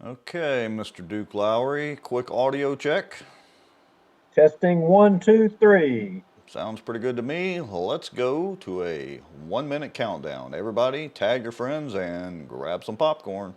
Okay, Mr. Duke Lowry, quick audio check. Testing 1, 2, 3. Sounds pretty good to me. Let's go to a 1-minute countdown. Everybody, tag your friends and grab some popcorn.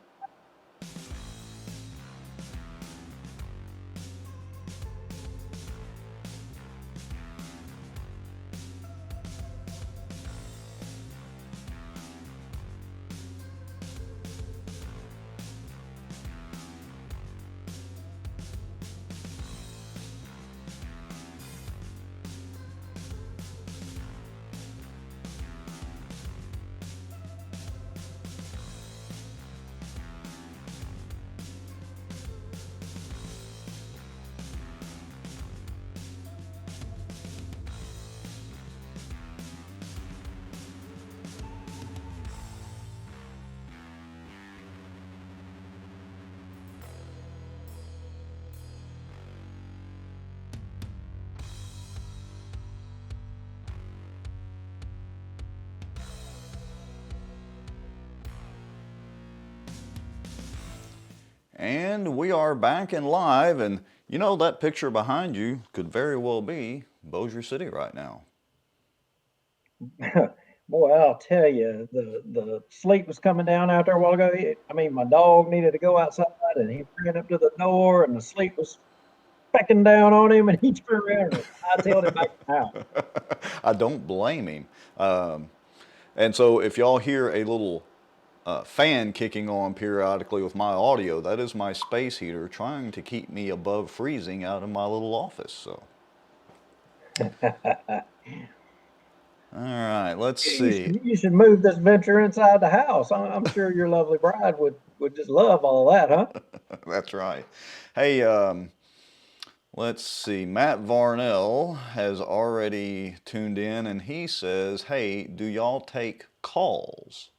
And we are back and live, and you know that picture behind you could very well be Bossier City right now. Boy, I'll tell you, the sleet was coming down out there a while ago. My dog needed to go outside, and he ran up to the door, and the sleet was pecking down on him, and he turned around and hightailed it back to the house. I don't blame him. And so if y'all hear a little fan kicking on periodically with my audio, that is my space heater trying to keep me above freezing out in my little office. So. All right, let's see. You should move this venture inside the house. I'm sure your lovely bride would just love all that, huh? That's right. Hey, let's see. Matt Varnell has already tuned in, and he says, hey, do y'all take calls?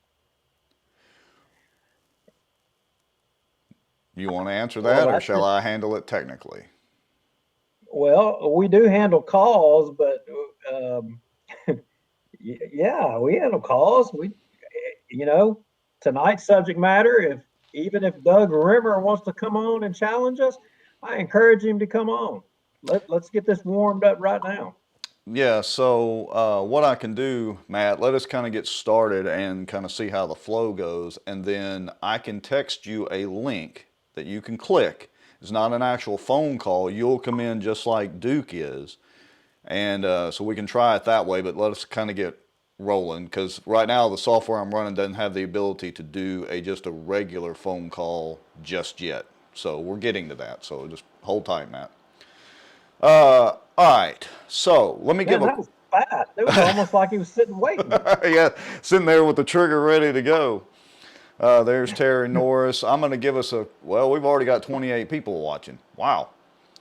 You want to answer that, or shall I handle it technically? Well, we do handle calls, but yeah, we handle calls. Tonight's subject matter, even if Doug Rimmer wants to come on and challenge us, I encourage him to come on. Let's get this warmed up right now. Yeah, so what I can do, Matt, let us kind of get started and kind of see how the flow goes, and then I can text you a link that you can click. It's not an actual phone call. You'll come in just like Duke is, and so we can try it that way, but let us kind of get rolling, because right now the software I'm running doesn't have the ability to do just a regular phone call just yet. So we're getting to that, so just hold tight, Matt. All right, so let me give that was fast. It was almost like he was sitting waiting. Yeah, sitting there with the trigger ready to go. There's Terry Norris. I'm going to give us well, we've already got 28 people watching. Wow.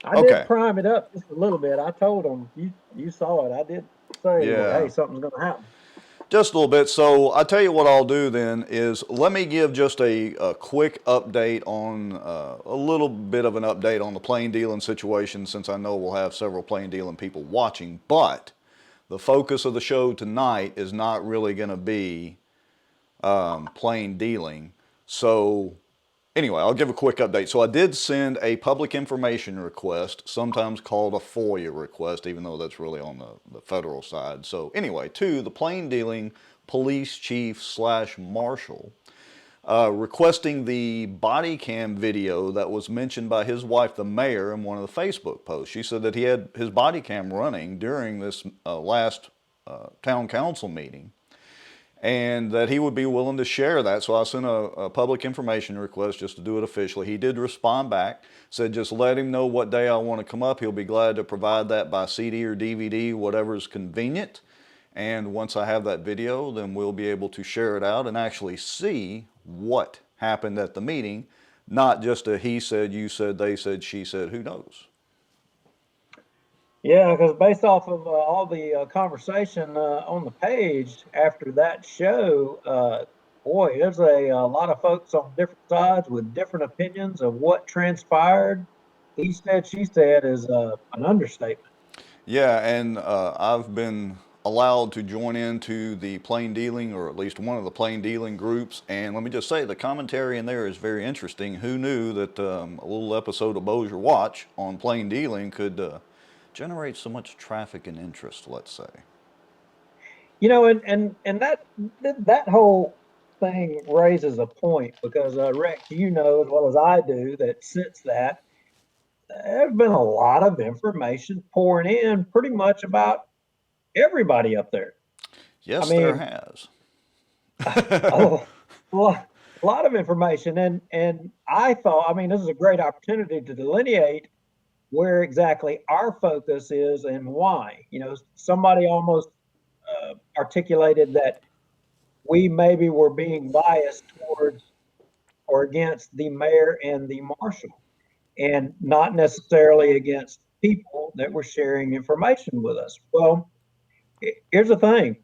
I did prime it up just a little bit. I told them, you saw it. I did say, yeah. Hey, something's going to happen. Just a little bit. So I tell you what I'll do then is let me give just a quick update on a little bit of an update on the plain dealing situation, since I know we'll have several plain dealing people watching. But the focus of the show tonight is not really going to be plain dealing. So anyway, I'll give a quick update. So I did send a public information request, sometimes called a FOIA request, even though that's really on the federal side. So anyway, to the plain dealing police chief / marshal, requesting the body cam video that was mentioned by his wife, the mayor, in one of the Facebook posts. She said that he had his body cam running during this last town council meeting, and that he would be willing to share that. So I sent a public information request just to do it officially. He did respond back, said just let him know what day I want to come up. He'll be glad to provide that by CD or DVD, whatever is convenient. And once I have that video, then we'll be able to share it out and actually see what happened at the meeting, not just a he said, you said, they said, she said, who knows. Yeah, because based off of all the conversation on the page after that show, boy, there's a lot of folks on different sides with different opinions of what transpired. He said, she said is an understatement. Yeah, and I've been allowed to join into the plain dealing, or at least one of the plain dealing groups. And let me just say, the commentary in there is very interesting. Who knew that a little episode of Bossier Watch on plain dealing could generate so much traffic and interest, let's say. And that whole thing raises a point because Rex, you know as well as I do that since that there's been a lot of information pouring in pretty much about everybody up there. I Yes, there mean, has. a lot of information, and I thought, I mean, this is a great opportunity to delineate where exactly our focus is and why. Somebody almost articulated that we maybe were being biased towards or against the mayor and the marshal, and not necessarily against people that were sharing information with us. Well, here's the thing: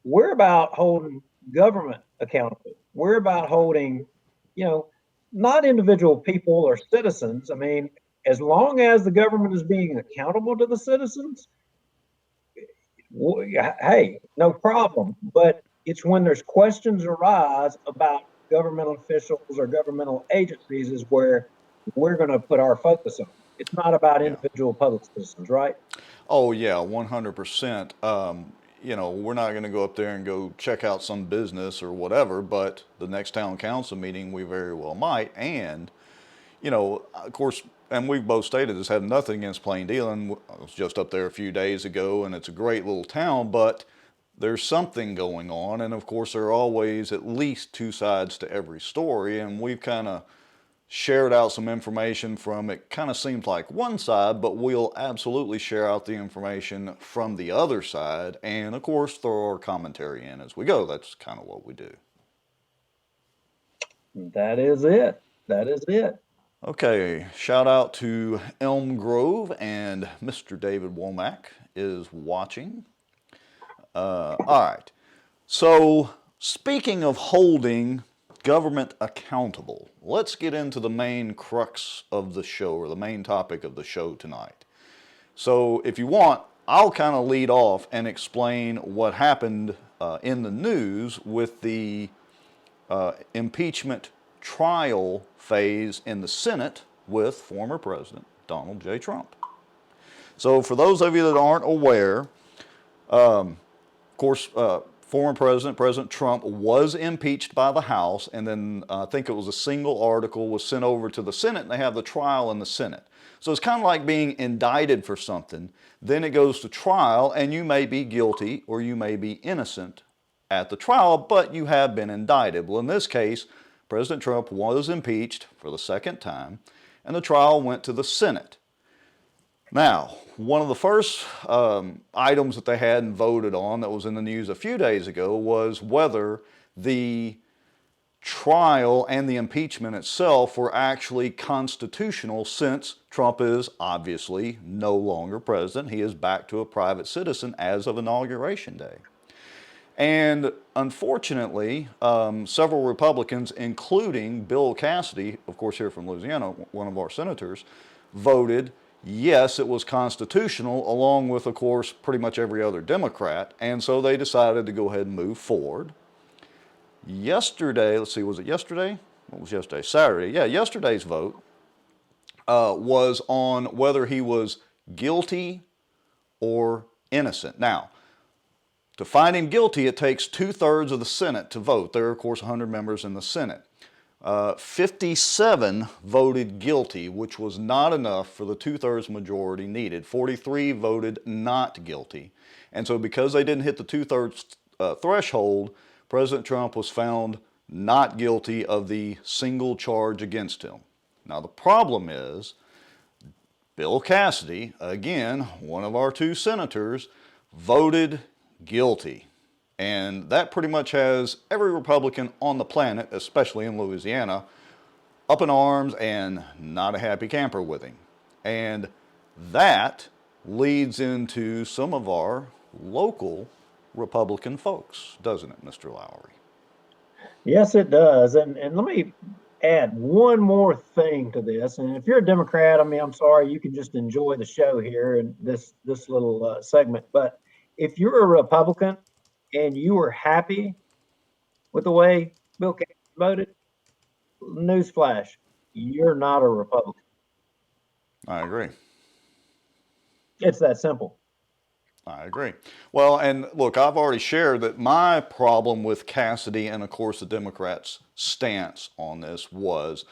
we're about holding government accountable. We're about holding, you know, not individual people or citizens. I mean, as long as the government is being accountable to the citizens, hey, no problem. But it's when there's questions arise about governmental officials or governmental agencies is where we're going to put our focus on. It's not about Yeah. individual public citizens, right? Oh yeah, 100%. We're not going to go up there and go check out some business or whatever, but the next town council meeting we very well might. And, of course, and we've both stated this, have nothing against plain dealing. I was just up there a few days ago, and it's a great little town, but there's something going on. And of course, there are always at least two sides to every story, and we've kind of shared out some information from, it kind of seems like one side, but we'll absolutely share out the information from the other side, and of course throw our commentary in as we go. That's kind of what we do. That is it. That is it. Okay, shout out to Elm Grove, and Mr. David Womack is watching. All right, so speaking of holding government accountable, let's get into the main crux of the show, or the main topic of the show tonight. So if you want, I'll kind of lead off and explain what happened in the news with the impeachment trial phase in the Senate with former President Donald J. Trump. So for those of you that aren't aware, of course, former President Trump was impeached by the House, and then I think it was a single article was sent over to the Senate, and they have the trial in the Senate. So it's kind of like being indicted for something. Then it goes to trial, and you may be guilty or you may be innocent at the trial, but you have been indicted. Well, in this case, President Trump was impeached for the second time, and the trial went to the Senate. Now, one of the first items that they had and voted on that was in the news a few days ago was whether the trial and the impeachment itself were actually constitutional, since Trump is obviously no longer president. He is back to a private citizen as of Inauguration Day. And unfortunately, several Republicans, including Bill Cassidy, of course here from Louisiana, one of our senators, voted yes, it was constitutional, along with, of course, pretty much every other Democrat. And so they decided to go ahead and move forward. Yesterday, let's see, was it yesterday? What was yesterday? Saturday. Yeah, yesterday's vote was on whether he was guilty or innocent. Now, to find him guilty, it takes 2/3 of the Senate to vote. There are, of course, 100 members in the Senate. 57 voted guilty, which was not enough for the 2/3 majority needed. 43 voted not guilty. And so because they didn't hit the 2/3 threshold, President Trump was found not guilty of the single charge against him. Now the problem is, Bill Cassidy, again, one of our two senators, voted guilty. And that pretty much has every Republican on the planet, especially in Louisiana, up in arms and not a happy camper with him. And that leads into some of our local Republican folks, doesn't it, Mr. Lowry? Yes, it does. And let me add one more thing to this. And if you're a Democrat, I mean, I'm sorry, you can just enjoy the show here and this little segment. But if you're a Republican and you were happy with the way Bill Cassidy voted, newsflash, you're not a Republican. I agree. It's that simple. I agree. Well, and look, I've already shared that my problem with Cassidy and, of course, the Democrats' stance on this was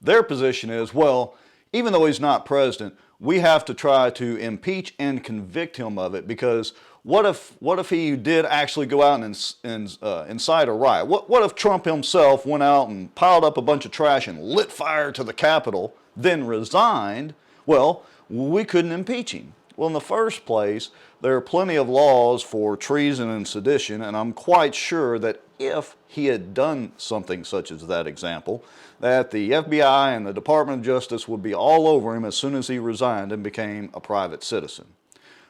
their position is, well, even though he's not president, we have to try to impeach and convict him of it, because what if he did actually go out and incite a riot? What if Trump himself went out and piled up a bunch of trash and lit fire to the Capitol, then resigned? Well, we couldn't impeach him. Well, in the first place, there are plenty of laws for treason and sedition, and I'm quite sure that if he had done something such as that example, that the FBI and the Department of Justice would be all over him as soon as he resigned and became a private citizen.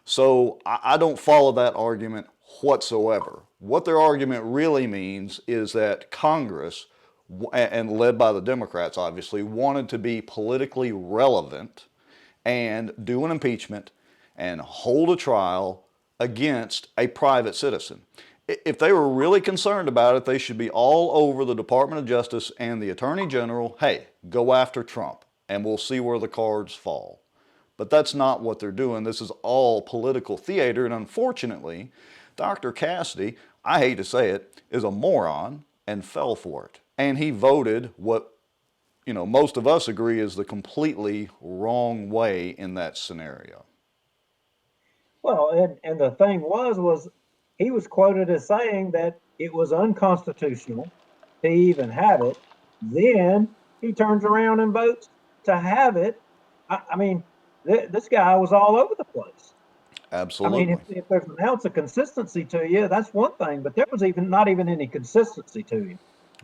So I don't follow that argument whatsoever. What their argument really means is that Congress, and led by the Democrats obviously, wanted to be politically relevant and do an impeachment and hold a trial against a private citizen. If they were really concerned about it, they should be all over the Department of Justice and the Attorney General. Hey, go after Trump, and we'll see where the cards fall. But that's not what they're doing. This is all political theater, and unfortunately, Dr. Cassidy, I hate to say it, is a moron and fell for it. And he voted what most of us agree is the completely wrong way in that scenario. Well, and the thing was he was quoted as saying that it was unconstitutional to even have it. Then he turns around and votes to have it. I mean, this guy was all over the place. I mean, Absolutely. if there's an ounce of consistency to you, that's one thing, but there was not even any consistency to him.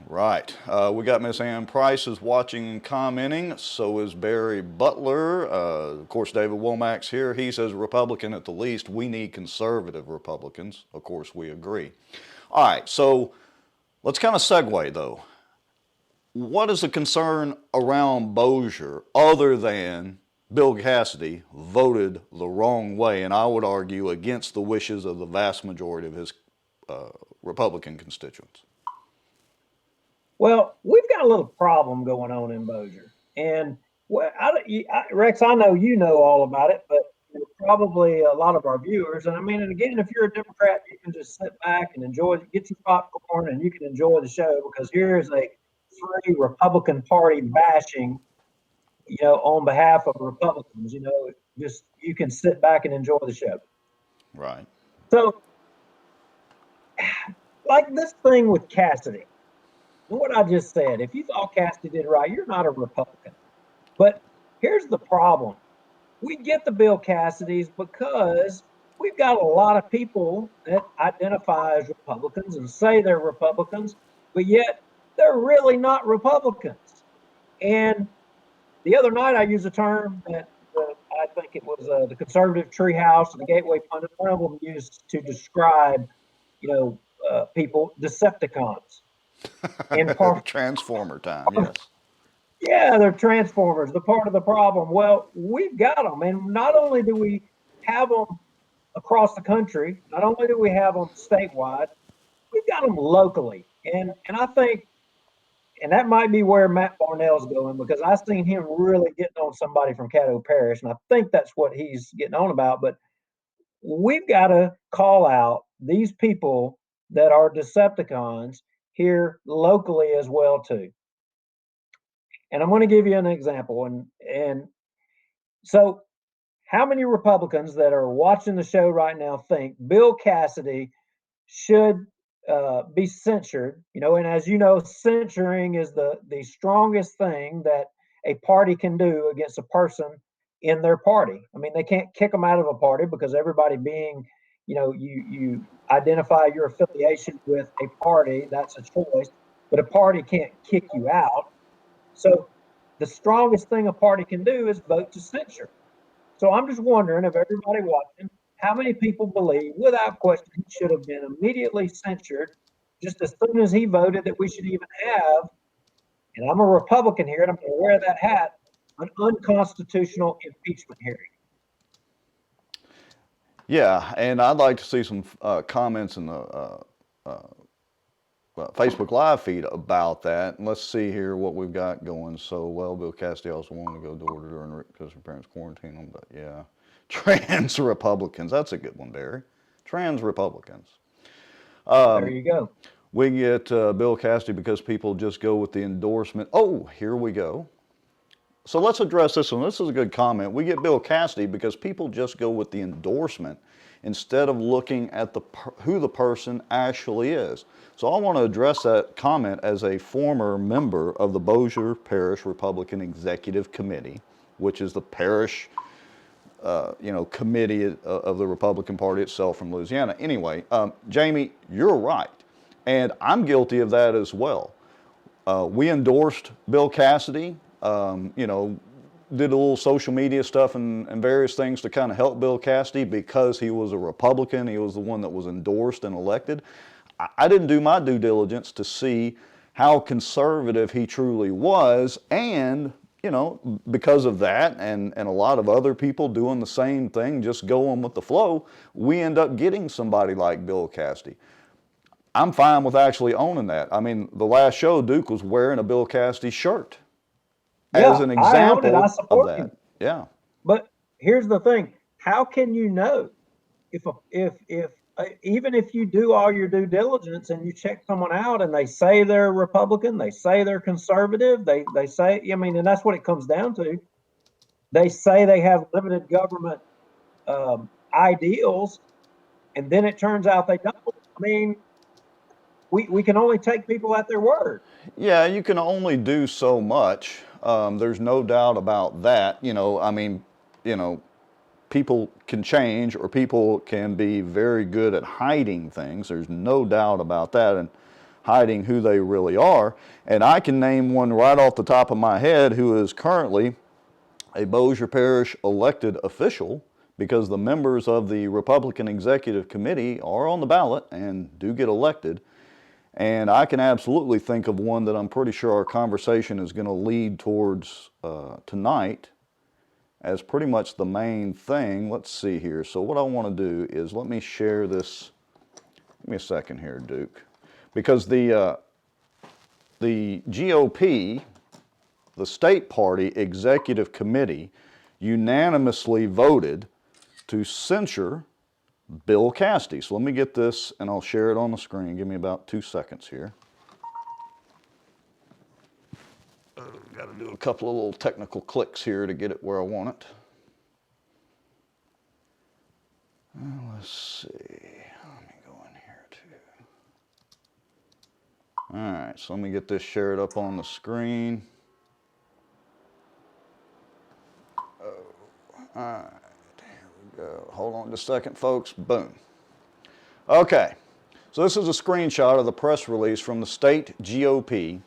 Right. We got Miss Ann Price is watching and commenting. So is Barry Butler. Of course, David Womack's here. He says Republican at the least. We need conservative Republicans. Of course, we agree. All right. So let's kind of segue, though. What is the concern around Bossier other than Bill Cassidy voted the wrong way, and I would argue against the wishes of the vast majority of his Republican constituents? Well, we've got a little problem going on in Bossier, and Rex, I know you know all about it, but probably a lot of our viewers. And I mean, and again, if you're a Democrat, you can just sit back and enjoy, get some popcorn, and you can enjoy the show, because here is a free Republican Party bashing, on behalf of Republicans. Just you can sit back and enjoy the show. Right. So, like this thing with Cassidy. What I just said, if you thought Cassidy did right, you're not a Republican. But here's the problem. We get the Bill Cassidys because we've got a lot of people that identify as Republicans and say they're Republicans, but yet they're really not Republicans. And the other night I used a term that I think it was the conservative treehouse and the Gateway pundit, one of them used to describe, people, Decepticons. Transformer time, yes. Yeah, they're transformers. They're part of the problem. Well, we've got them, and not only do we have them across the country, not only do we have them statewide, we've got them locally. And I think, and that might be where Matt Barnell's going, because I've seen him really getting on somebody from Caddo Parish, and I think that's what he's getting on about. But we've got to call out these people that are Decepticons here locally as well too. And I'm going to give you an example. And so, how many Republicans that are watching the show right now think Bill Cassidy should be censured? And as you know, censuring is the strongest thing that a party can do against a person in their party. I mean, they can't kick them out of a party, because everybody being, you identify your affiliation with a party, that's a choice, but a party can't kick you out. So the strongest thing a party can do is vote to censure. So I'm just wondering, of everybody watching, how many people believe, without question, he should have been immediately censured just as soon as he voted, that we should even have, and I'm a Republican here and I'm going to wear that hat, an unconstitutional impeachment hearing? Yeah, and I'd like to see some comments in the Facebook Live feed about that. And let's see here what we've got going. So, well, Bill Cassidy also wanted to go door to door because her parents quarantined him, but yeah. Trans Republicans, that's a good one, Barry. Trans Republicans. There you go. We get Bill Cassidy because people just go with the endorsement. Oh, here we go. So let's address this one. This is a good comment. We get Bill Cassidy because people just go with the endorsement instead of looking at who the person actually is. So I want to address that comment as a former member of the Bossier Parish Republican Executive Committee, which is the parish committee of the Republican Party itself from Louisiana. Anyway, Jamie, you're right. And I'm guilty of that as well. We endorsed Bill Cassidy, did a little social media stuff and various things to kind of help Bill Cassidy because he was a Republican. He was the one that was endorsed and elected. I didn't do my due diligence to see how conservative he truly was, and because of that and a lot of other people doing the same thing, just going with the flow, we end up getting somebody like Bill Cassidy. I'm fine with actually owning that. I mean, the last show, Duke was wearing a Bill Cassidy shirt as an I own it. I example of support that. him. Yeah. But here's the thing: how can you know if even if you do all your due diligence and you check someone out and they say they're Republican, they say they're conservative, they say, I mean, and that's what it comes down to. They say they have limited government ideals, and then it turns out they don't. I mean, we can only take people at their word. Yeah, you can only do so much. There's no doubt about that. People can change, or people can be very good at hiding things. There's no doubt about that, and hiding who they really are. And I can name one right off the top of my head who is currently a Bossier Parish elected official, because the members of the Republican Executive Committee are on the ballot and do get elected. And I can absolutely think of one that I'm pretty sure our conversation is going to lead towards tonight as pretty much the main thing. Let's see here. So what I want to do is let me share this. Give me a second here, Duke. Because the GOP, the state party executive committee, unanimously voted to censure Bill Cassidy. So let me get this and I'll share it on the screen. Give me about 2 seconds here. Got to do a couple of little technical clicks here to get it where I want it. Let's see. Let me go in here too. All right, so let me get this shared up on the screen. All right, here we go. Hold on just a second, folks. Boom. Okay, so this is a screenshot of the press release from the state GOP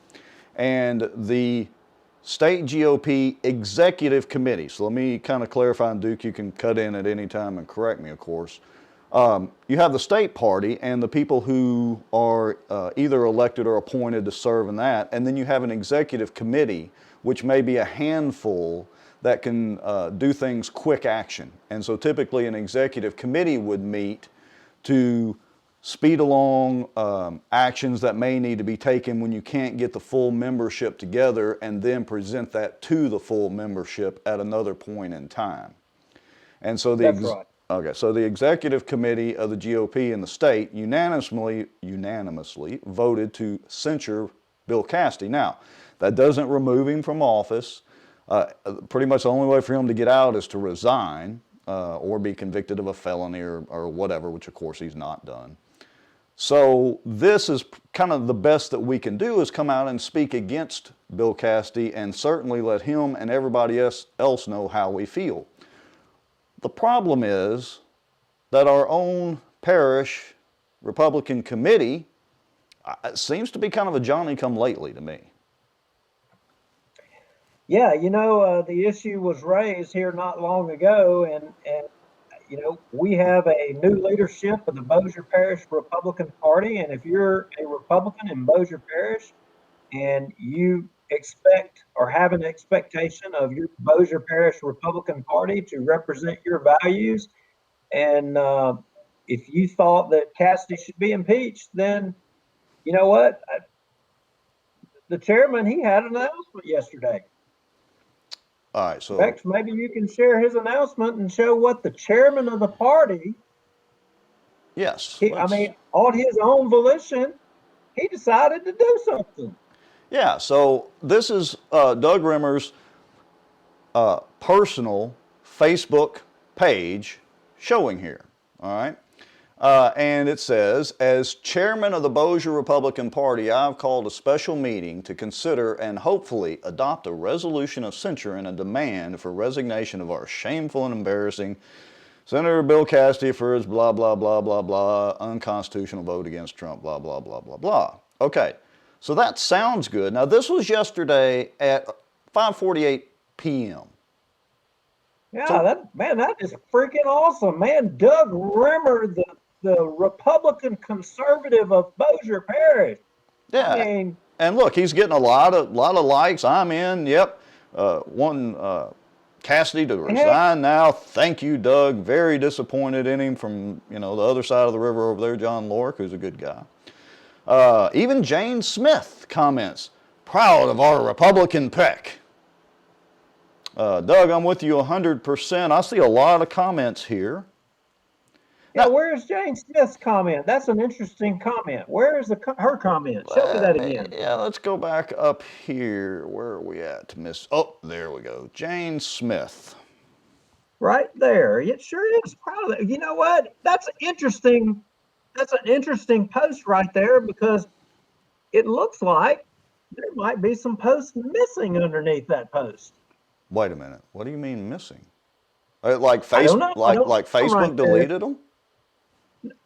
and the state GOP executive committee. So let me kind of clarify, and Duke, you can cut in at any time and correct me, of course. You have the state party and the people who are either elected or appointed to serve in that, and then you have an executive committee, which may be a handful that can do things quick action. And so typically an executive committee would meet to speed along actions that may need to be taken when you can't get the full membership together, and then present that to the full membership at another point in time. And so That's right. Okay, so the executive committee of the GOP in the state unanimously voted to censure Bill Cassidy. Now, that doesn't remove him from office. Pretty much the only way for him to get out is to resign or be convicted of a felony or whatever, which of course he's not done. So this is kind of the best that we can do, is come out and speak against Bill Cassidy and certainly let him and everybody else know how we feel. The problem is that our own parish Republican committee seems to be kind of a Johnny-come-lately to me. Yeah, the issue was raised here not long ago, and we have a new leadership of the Bossier Parish Republican Party, and if you're a Republican in Bossier Parish and you expect or have an expectation of your Bossier Parish Republican Party to represent your values And if you thought that Cassidy should be impeached, then you know what? The chairman, he had an announcement yesterday. All right, so Bex, maybe you can share his announcement and show what the chairman of the party, yes, I let's. mean, on his own volition, he decided to do something. Yeah, so this is Doug Rimmer's personal Facebook page showing here. All right. And it says, as chairman of the Bossier Republican Party, I've called a special meeting to consider and hopefully adopt a resolution of censure and a demand for resignation of our shameful and embarrassing Senator Bill Cassidy for his blah, blah, blah, blah, blah, unconstitutional vote against Trump, blah, blah, blah, blah, blah. Okay, so that sounds good. Now, this was yesterday at 5:48 p.m. Yeah, So, that is freaking awesome, man. Doug Rimmer, the Republican conservative of Bossier Parish. I yeah, mean, and look, he's getting a lot of likes. I'm in. Yep, one Cassidy to heck, resign now. Thank you, Doug. Very disappointed in him from the other side of the river over there. John Lork, who's a good guy. Even Jane Smith comments, proud of our Republican PEC. Doug, I'm with you 100%. I see a lot of comments here. yeah, Now, where's Jane Smith's comment? That's an interesting comment. Where is her comment? Show me that again. yeah, let's go back up here. Where are we at, Miss? Oh, there we go. Jane Smith. Right there. It sure is proud of that. You know what? That's interesting. That's an interesting post right there because it looks like there might be some posts missing underneath that post. Wait a minute. What do you mean missing? Like I don't know. I don't like know right Facebook there. deleted them?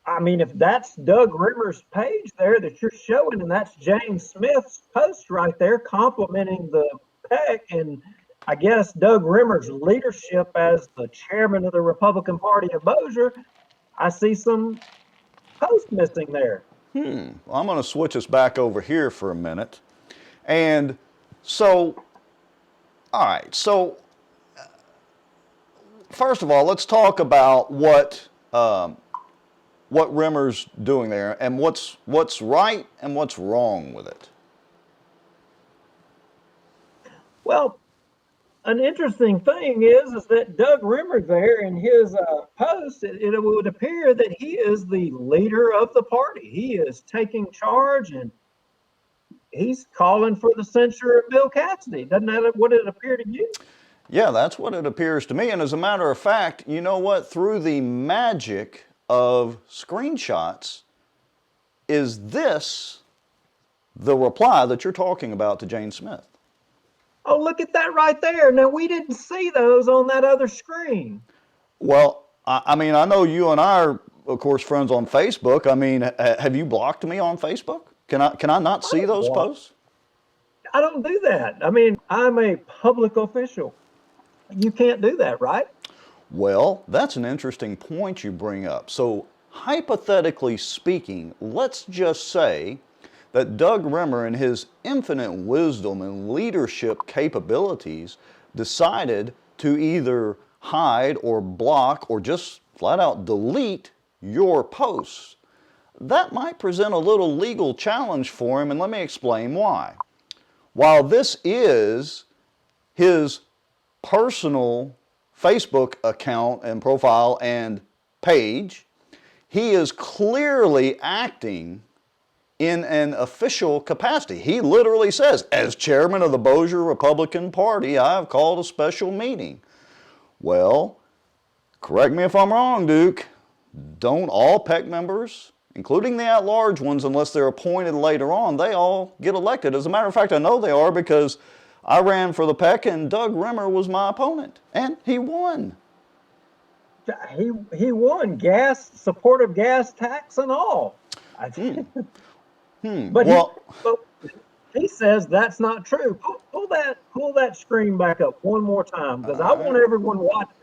I mean, if that's Doug Rimmer's page there that you're showing, and that's Jane Smith's post right there complimenting the PEC and I guess Doug Rimmer's leadership as the chairman of the Republican Party of Bossier, I see some posts missing there. Well, I'm going to switch us back over here for a minute. And so, all right. So, first of all, let's talk about what Rimmer's doing there and what's right and what's wrong with it. Well, an interesting thing is that Doug Rimmer there in his post, it would appear that he is the leader of the party. He is taking charge and he's calling for the censure of Bill Cassidy. Doesn't that what it appear to you? Yeah, that's what it appears to me. And as a matter of fact, you know what? Through the magic of screenshots, is this the reply that you're talking about to Jane Smith? Oh, look at that right there. Now, we didn't see those on that other screen. Well, I mean, I know you and I are, of course, friends on Facebook. I mean, have you blocked me on Facebook? Can I not see those posts? I don't do that. I mean, I'm a public official. You can't do that, right? Well, that's an interesting point you bring up. So, hypothetically speaking, let's just say that Doug Rimmer, in his infinite wisdom and leadership capabilities, decided to either hide or block or just flat out delete your posts. That might present a little legal challenge for him, and let me explain why. While this is his personal Facebook account and profile and page, he is clearly acting in an official capacity. He literally says, as chairman of the Bossier Republican Party, I've called a special meeting. Well, correct me if I'm wrong, Duke, don't all PEC members, including the at-large ones, unless they're appointed later on, they all get elected? As a matter of fact, I know they are because I ran for the PEC and Doug Rimmer was my opponent, and he won. He won supportive gas tax and all. But Well, he says that's not true. Pull that screen back up one more time because I want everyone watching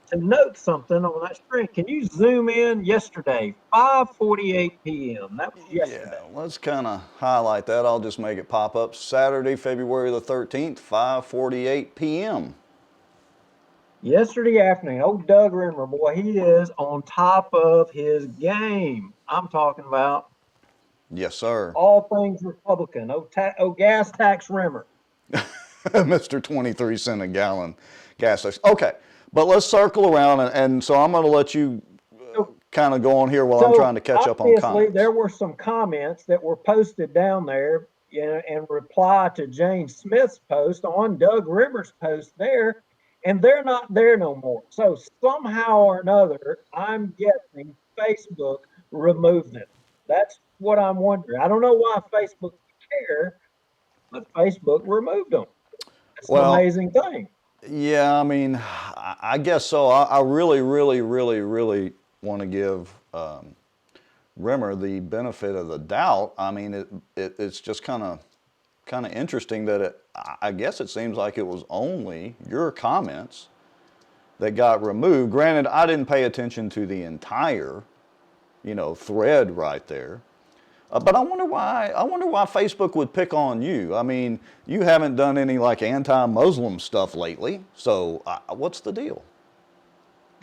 to note something on that screen. Can you zoom in yesterday, 5:48 p.m.? That was yesterday. yeah, let's kind of highlight that. I'll just make it pop up. Saturday, February the 13th, 5:48 p.m. Yesterday afternoon, old Doug Rimmer, boy, he is on top of his game. I'm talking about Yes, sir. all things Republican. Oh, gas tax Rimmer. Mr. 23 cent a gallon gas station. Okay, but let's circle around, and so I'm going to let you So, kind of go on here while I'm trying so to catch up on obviously, comments. there were some comments that were posted down there, you know, in reply to Jane Smith's post on Doug Rimmer's post there, and they're not there no more. So somehow or another, I'm guessing Facebook removed them. That's what I'm wondering. I don't know why Facebook would care, but Facebook removed them. That's an Well, amazing thing. yeah, I mean, I guess so. I really, really, really, really want to give Rimmer the benefit of the doubt. I mean, it's just kind of interesting that I guess it seems like it was only your comments that got removed. Granted, I didn't pay attention to the entire, thread right there. But I wonder why. I wonder why Facebook would pick on you. I mean, you haven't done any like anti-Muslim stuff lately. So what's the deal?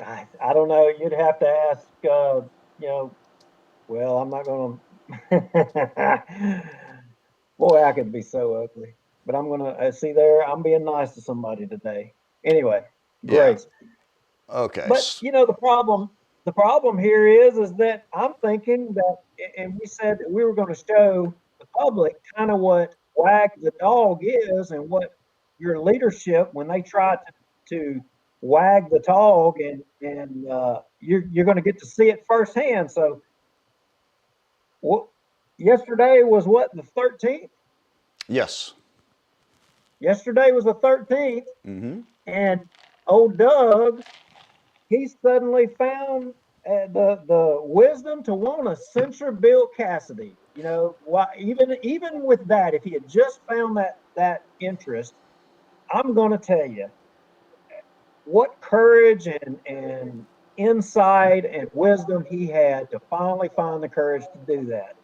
I don't know. You'd have to ask, you know, well, I'm not going to. Boy, I could be so ugly. But I'm going to see there. I'm being nice to somebody today. Anyway, Yeah. Grace. Okay. But the problem here is that I'm thinking that, and we said that we were going to show the public kind of what wag the dog is, and what your leadership when they try to wag the dog, and you're going to get to see it firsthand. So what? Yesterday was what, the 13th? Yes. Yesterday was the 13th, Mm-hmm. and old Doug, he suddenly found the wisdom to want to censure Bill Cassidy. You know, why even with that, if he had just found that interest, I'm going to tell you what courage and insight and wisdom he had to finally find the courage to do that.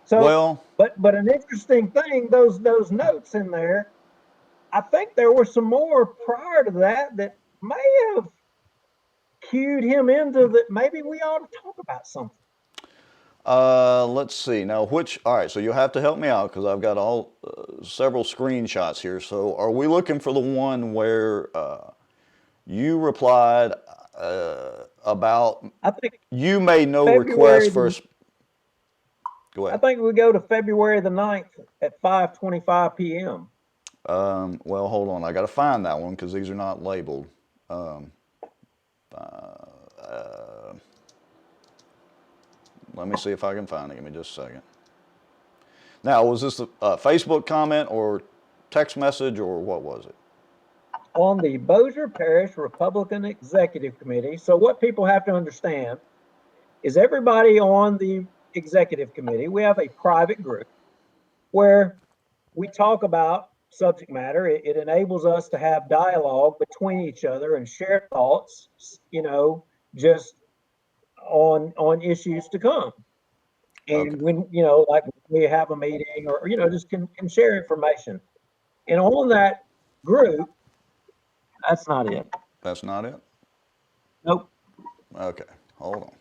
So, Well, but an interesting thing, those notes in there, I think there were some more prior to that that may have cued him into that maybe we ought to talk about something. let's see. Now, all right, so you'll have to help me out because I've got several screenshots here. So, are we looking for the one where you replied about I think you made no request February for, the go I ahead. think we go to February the 9th at 5:25 p.m. Well, hold on. I got to find that one because these are not labeled. Let me see if I can find it. Give me just a second. Now, was this a Facebook comment or text message or what was it? On the Bossier Parish Republican Executive Committee. So what people have to understand is everybody on the executive committee, we have a private group where we talk about subject matter. It enables us to have dialogue between each other and share thoughts, just on issues to come. Okay, And when, like we have a meeting, or, just can share information. And on that group, that's not it. that's not it? Nope. Okay, hold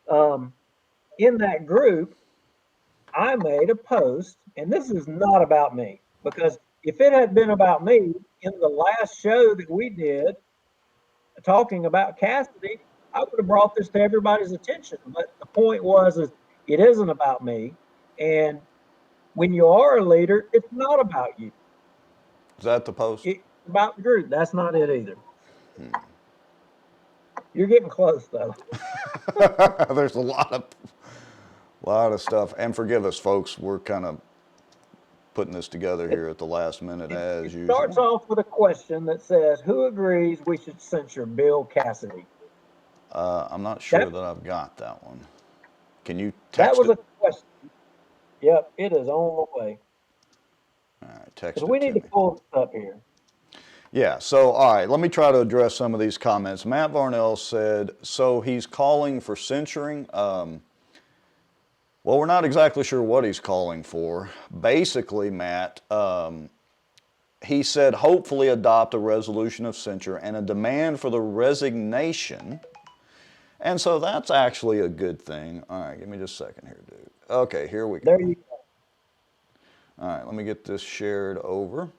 on. In that group, I made a post, and this is not about me, because if it had been about me in the last show that we did talking about Cassidy, I would have brought this to everybody's attention. But the point is it isn't about me. And when you are a leader, it's not about you. Is that the post? It's about the group. That's not it either. You're getting close though. There's a lot of stuff. And forgive us, folks. We're kind of putting this together It, here at the last minute it as starts usual. off with a question that says, "Who agrees we should censure Bill Cassidy?" I'm not sure That that I've got that one. Can you that text was it? a question. Yep, it is on the way. All right, text Because it we to need to me. pull this up here. Yeah, so all right, let me try to address some of these comments. Matt Varnell said, so he's calling for censuring. Well, we're not exactly sure what he's calling for. Basically, Matt, he said hopefully adopt a resolution of censure and a demand for the resignation. And so that's actually a good thing. All right, give me just a second here, dude. Okay, here we go. There you go. All right, let me get this shared over.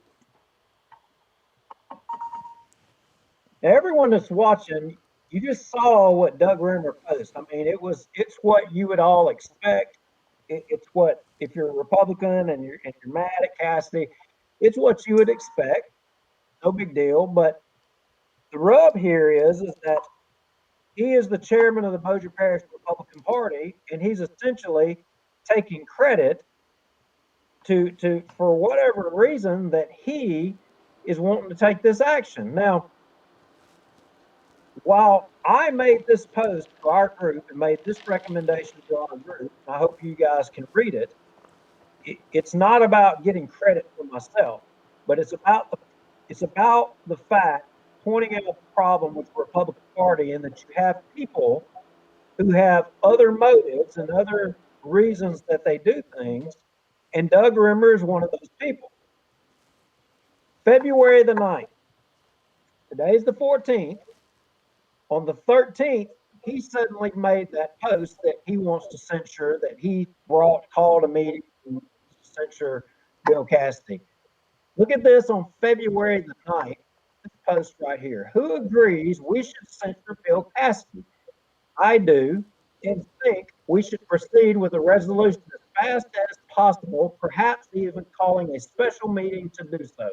Everyone that's watching, you just saw what Doug Rimmer posted. I mean, it's what you would all expect. It's what, if you're a Republican and you're mad at Cassidy, it's what you would expect. No big deal. But the rub here is that he is the chairman of the Bossier Parish Republican Party, and he's essentially taking credit to for whatever reason that he is wanting to take this action. Now, while I made this post to our group and made this recommendation to our group, I hope you guys can read it. It's not about getting credit for myself, but it's about the fact, pointing out the problem with the Republican Party, and that you have people who have other motives and other reasons that they do things, and Doug Rimmer is one of those people. February the 9th, today's the 14th. On the 13th, he suddenly made that post that he wants to censure, that he called a meeting to censure Bill Cassidy. Look at this on February the 9th, this post right here. Who agrees we should censure Bill Cassidy? I do, and think we should proceed with a resolution as fast as possible, perhaps even calling a special meeting to do so.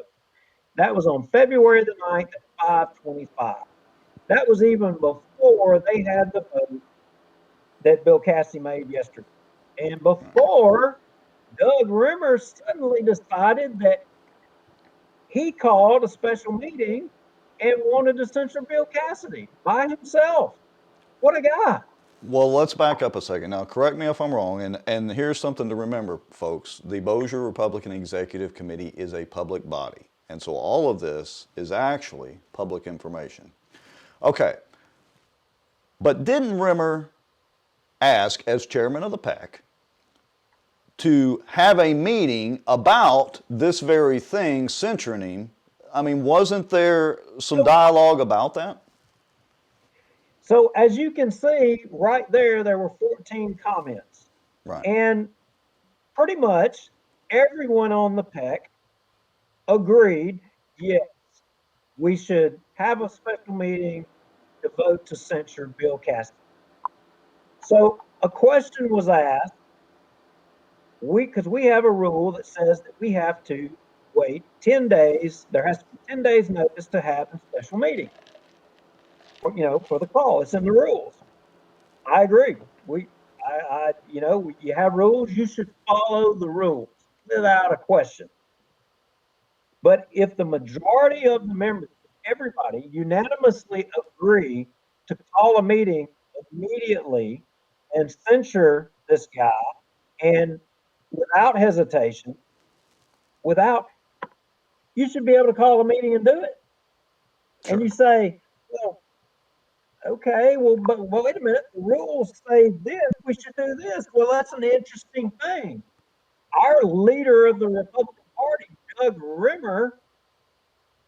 That was on February the 9th at 5:25. That was even before they had the vote that Bill Cassidy made yesterday. And before Doug Rimmer suddenly decided that he called a special meeting and wanted to censure Bill Cassidy by himself. What a guy. Well, let's back up a second. Now, correct me if I'm wrong, and here's something to remember, folks. The Bossier Republican Executive Committee is a public body, and so all of this is actually public information. Okay, but didn't Rimmer ask, as chairman of the PEC, to have a meeting about this very thing, censuring him? I mean, wasn't there some dialogue about that? So as you can see right there were 14 comments. Right. And pretty much everyone on the PEC agreed, yes, we should have a special meeting to vote to censure Bill Cassidy. So a question was asked, because we have a rule that says that we have to wait 10 days. There has to be 10 days notice to have a special meeting, for the call. It's in the rules. I agree. You have rules, you should follow the rules without a question. But if the majority of the members, everybody unanimously agree to call a meeting immediately and censure this guy, and without hesitation, you should be able to call a meeting and do it. Sure. And you say, well, okay, but wait a minute, the rules say this, we should do this. Well, that's an interesting thing. Our leader of the Republican Party, Doug Rimmer,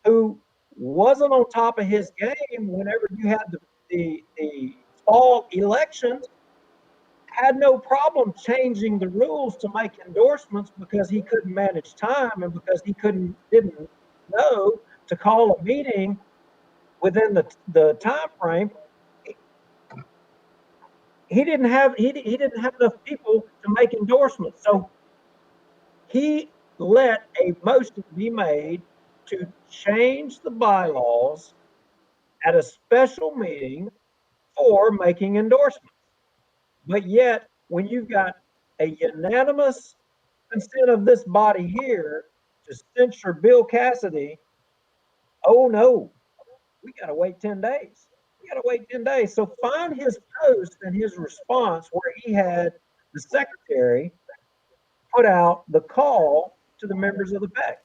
who wasn't on top of his game whenever you had the fall elections, had no problem changing the rules to make endorsements because he couldn't manage time and because he didn't know to call a meeting within the time frame. He didn't have enough people to make endorsements, so he let a motion be made to change the bylaws at a special meeting for making endorsements. But yet, when you've got a unanimous consent of this body here to censure Bill Cassidy, oh no, we got to wait 10 days. We got to wait 10 days. So find his post and his response where he had the secretary put out the call to the members of the PEC.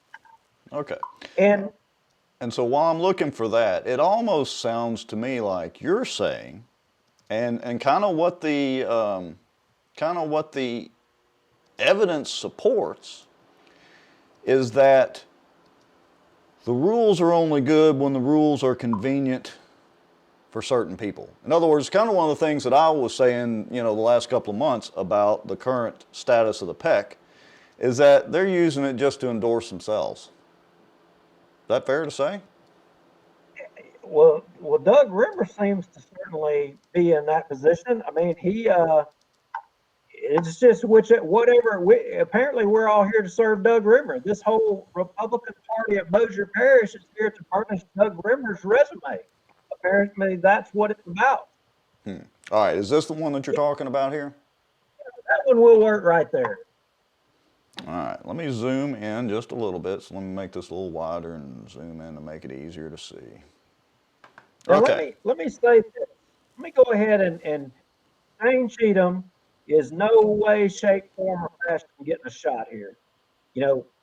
Okay. And so while I'm looking for that, it almost sounds to me like you're saying, and kind of what the evidence supports, is that The rules are only good when the rules are convenient for certain people. In other words, kind of one of the things that I was saying, the last couple of months about the current status of the PEC is that they're using it just to endorse themselves. Is that fair to say? Well, Doug Rimmer seems to certainly be in that position. I mean, it's just apparently we're all here to serve Doug Rimmer. This whole Republican Party at Bossier Parish is here to furnish Doug Rimmer's resume. Apparently that's what it's about. All right, is this the one that you're talking about here? That one will work right there. All right, let me zoom in just a little bit. So let me make this a little wider and zoom in to make it easier to see. Now Okay. let me say this. Let me go ahead and Shane Cheatham is no way, shape, form, or fashion getting a shot here.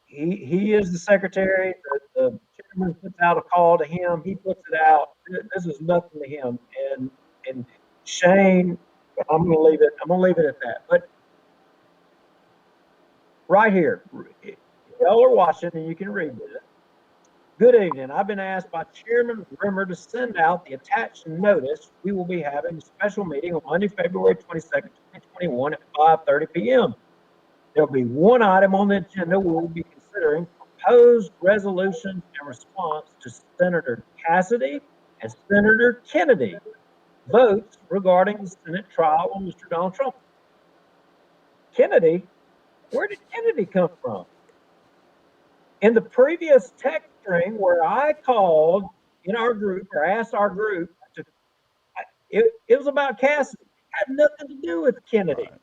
He is the secretary. The chairman puts out a call to him. He puts it out. This is nothing to him. And Shane, I'm going to leave it. I'm going to leave it at that. But right here, y'all are watching, and you can read it. Good evening. I've been asked by Chairman Rimmer to send out the attached notice. We will be having a special meeting on Monday, February 22nd, 2021 at 5:30 p.m. There'll be one item on the agenda we will be considering: proposed resolutions in response to Senator Cassidy and Senator Kennedy votes regarding the Senate trial on Mr. Donald Trump. Kennedy? Where did Kennedy come from? In the previous text string where I called in our group or asked our group to, it was about Cassidy. It had nothing to do with Kennedy. Right.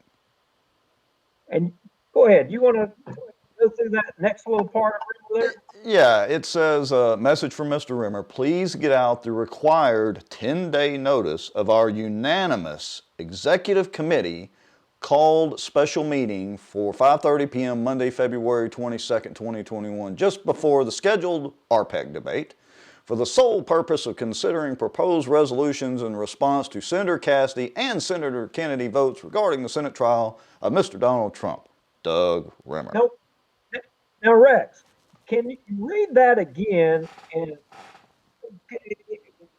And go ahead. You want to go through that next little part there? Yeah, it says, message from Mr. Rimmer, please get out the required 10-day notice of our unanimous executive committee called special meeting for 5:30 p.m. Monday, February 22nd, 2021, just before the scheduled RPEC debate, for the sole purpose of considering proposed resolutions in response to Senator Cassidy and Senator Kennedy votes regarding the Senate trial of Mr. Donald Trump. Doug Rimmer. Nope. Now, Rex, can you read that again? And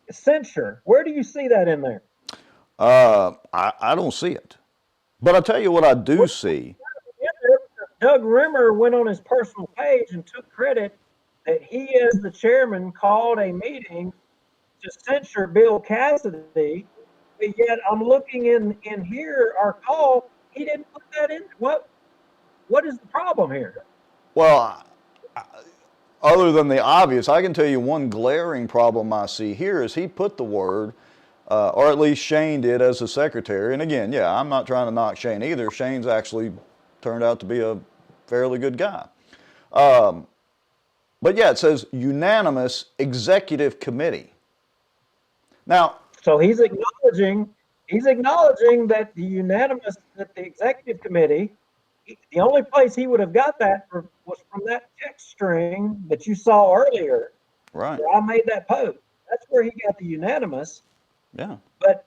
censure, where do you see that in there? I don't see it. But I'll tell you what I do see. Doug Rimmer went on his personal page and took credit that he, as the chairman, called a meeting to censure Bill Cassidy. But yet, I'm looking in here, our call, he didn't put that in. What is the problem here? Well, other than the obvious, I can tell you one glaring problem I see here is he put the word, or at least Shane did as the secretary. And again, yeah, I'm not trying to knock Shane either. Shane's actually turned out to be a fairly good guy. But yeah, it says unanimous executive committee. Now, so he's acknowledging that the executive committee, the only place he would have got that was from that text string that you saw earlier. right. Where I made that post. That's where he got the unanimous. Yeah. But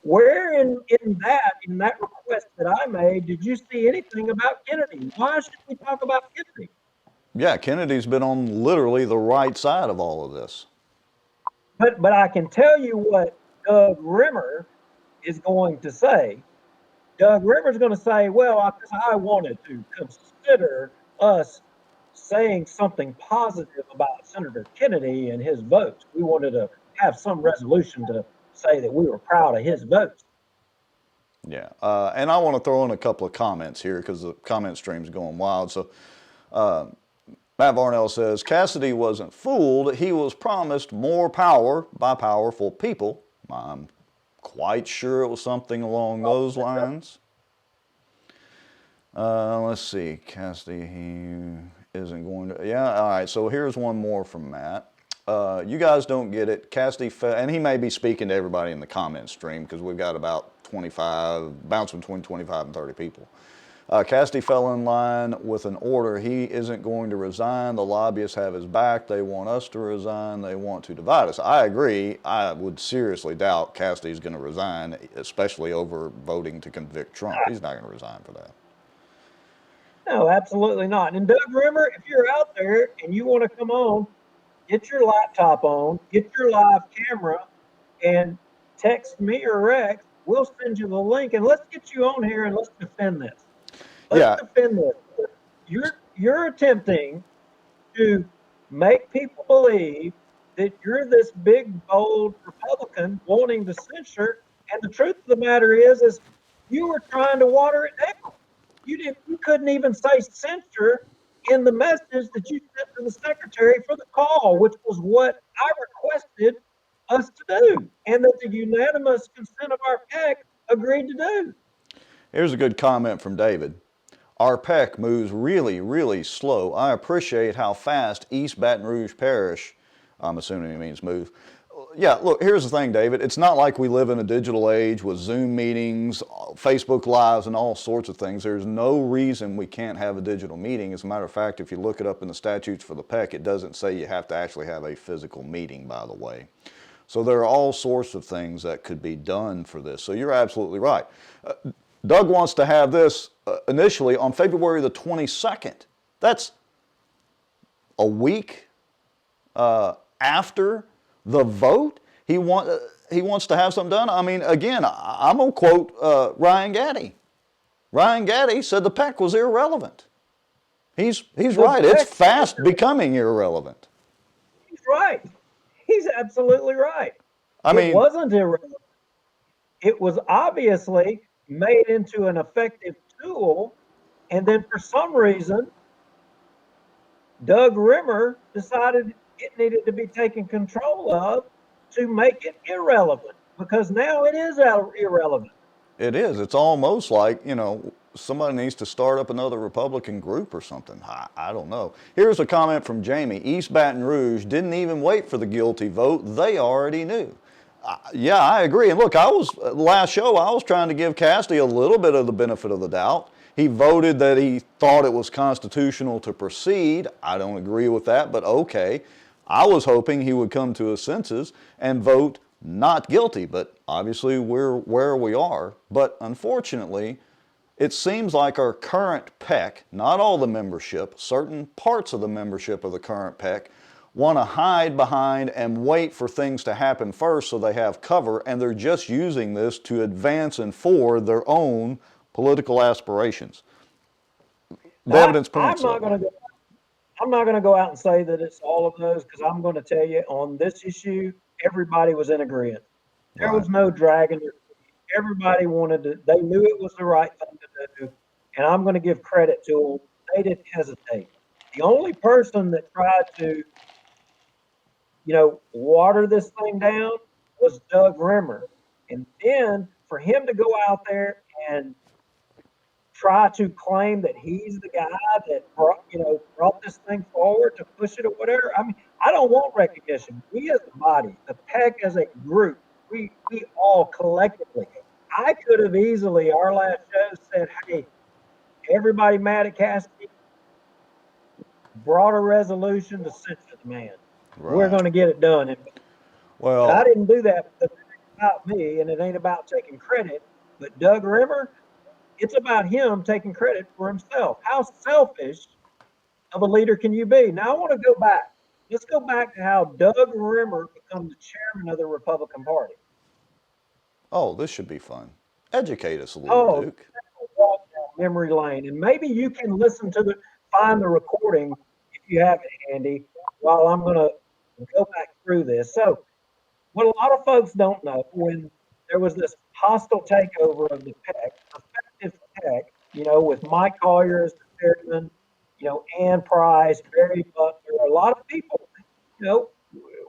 where in that request that I made, did you see anything about Kennedy? Why should we talk about Kennedy? Yeah, Kennedy's been on literally the right side of all of this. But I can tell you what Doug Rimmer is going to say. Doug Rimmer's going to say, well, I wanted to consider us saying something positive about Senator Kennedy and his votes. We wanted to have some resolution to say that we were proud of his votes. Yeah, and I want to throw in a couple of comments here because the comment stream's going wild. So Matt Varnell says, Cassidy wasn't fooled. He was promised more power by powerful people. I'm quite sure it was something along those lines. Let's see, Cassidy, he isn't going to, yeah, all right, so here's one more from Matt. You guys don't get it. Cassidy, and he may be speaking to everybody in the comment stream because we've got about 25, bouncing between 25 and 30 people. Cassidy fell in line with an order. He isn't going to resign. The lobbyists have his back. They want us to resign. They want to divide us. I agree. I would seriously doubt Cassidy's going to resign, especially over voting to convict Trump. He's not going to resign for that. No, absolutely not. And Doug Rimmer, if you're out there and you want to come on, get your laptop on, get your live camera, and text me or Rex. We'll send you the link, and let's get you on here and let's defend this. Let's Yeah, defend this. You're attempting to make people believe that you're this big, bold Republican wanting to censure, and the truth of the matter is you were trying to water it down. You couldn't even say censure in the message that you sent to the secretary for the call, which was what I requested us to do, and that the unanimous consent of our PEC agreed to do. here's a good comment from David. Our PEC moves really, really slow. I appreciate how fast East Baton Rouge Parish, I'm assuming he means move. Yeah, look, here's the thing, David. It's not like we live in a digital age with Zoom meetings, Facebook Lives, and all sorts of things. There's no reason we can't have a digital meeting. As a matter of fact, if you look it up in the statutes for the PEC, it doesn't say you have to actually have a physical meeting, by the way. So there are all sorts of things that could be done for this. So you're absolutely right. Doug wants to have this initially on February the 22nd. That's a week after the vote. He wants to have something done. I mean, again, I'm going to quote Ryan Gaddy. Ryan Gaddy said the PEC was irrelevant. He's right. It's fast becoming irrelevant. He's right. He's absolutely right. I mean, it wasn't irrelevant. It was obviously made into an effective tool, and then for some reason, Doug Rimmer decided it needed to be taken control of to make it irrelevant, because now it is irrelevant. it is. It's almost like, somebody needs to start up another Republican group or something. I don't know. Here's a comment from Jamie. East Baton Rouge didn't even wait for the guilty vote. They already knew. Yeah, I agree. And look, last show, I was trying to give Cassidy a little bit of the benefit of the doubt. He voted that he thought it was constitutional to proceed. I don't agree with that, but okay. I was hoping he would come to his senses and vote not guilty, but obviously we're where we are. But unfortunately, it seems like our current PEC, not all the membership, certain parts of the membership of the current PEC, want to hide behind and wait for things to happen first so they have cover, and they're just using this to advance and forward their own political aspirations. The evidence points I'm not going to go out and say that it's all of those, because I'm going to tell you on this issue, everybody was in agreement. There was no dragging their feet. Everybody they knew it was the right thing to do, and I'm going to give credit to them. They didn't hesitate. The only person that tried to water this thing down was Doug Rimmer. And then for him to go out there and try to claim that he's the guy that brought this thing forward to push it or whatever. I mean, I don't want recognition. We as a body, the PEC as a group, we all collectively. I could have easily, our last show said, hey, everybody mad at Cassidy, brought a resolution to censure the man. Right. We're going to get it done. Well, but I didn't do that because it ain't about me and it ain't about taking credit. But Doug Rimmer, it's about him taking credit for himself. How selfish of a leader can you be? Now I want to go back. Let's go back to how Doug Rimmer became the chairman of the Republican Party. Oh, this should be fun. Educate us a little, Duke. Walk down memory lane, and maybe you can find the recording if you have it, Andy, while I'm going to go back through this. So, what a lot of folks don't know, when there was this hostile takeover of the PEC, effective PEC, with Mike Collier as the chairman, Ann Price, Barry Butler, a lot of people,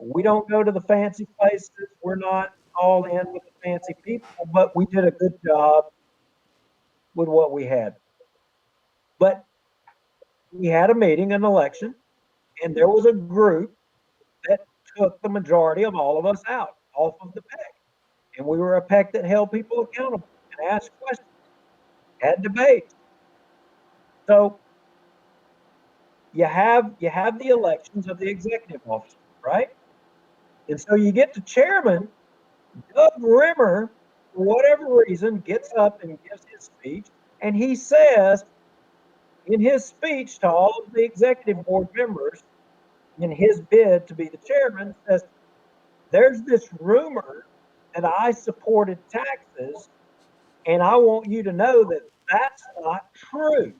we don't go to the fancy places. We're not all in with the fancy people, but we did a good job with what we had. But we had a meeting, an election, and there was a group that took the majority of all of us out off of the PEC. And we were a PEC that held people accountable and asked questions, had debates. So you have the elections of the executive officers, right? And so you get to chairman. Doug Rimmer, for whatever reason, gets up and gives his speech, and he says, in his speech to all of the executive board members, in his bid to be the chairman, says, there's this rumor that I supported taxes, and I want you to know that that's not true.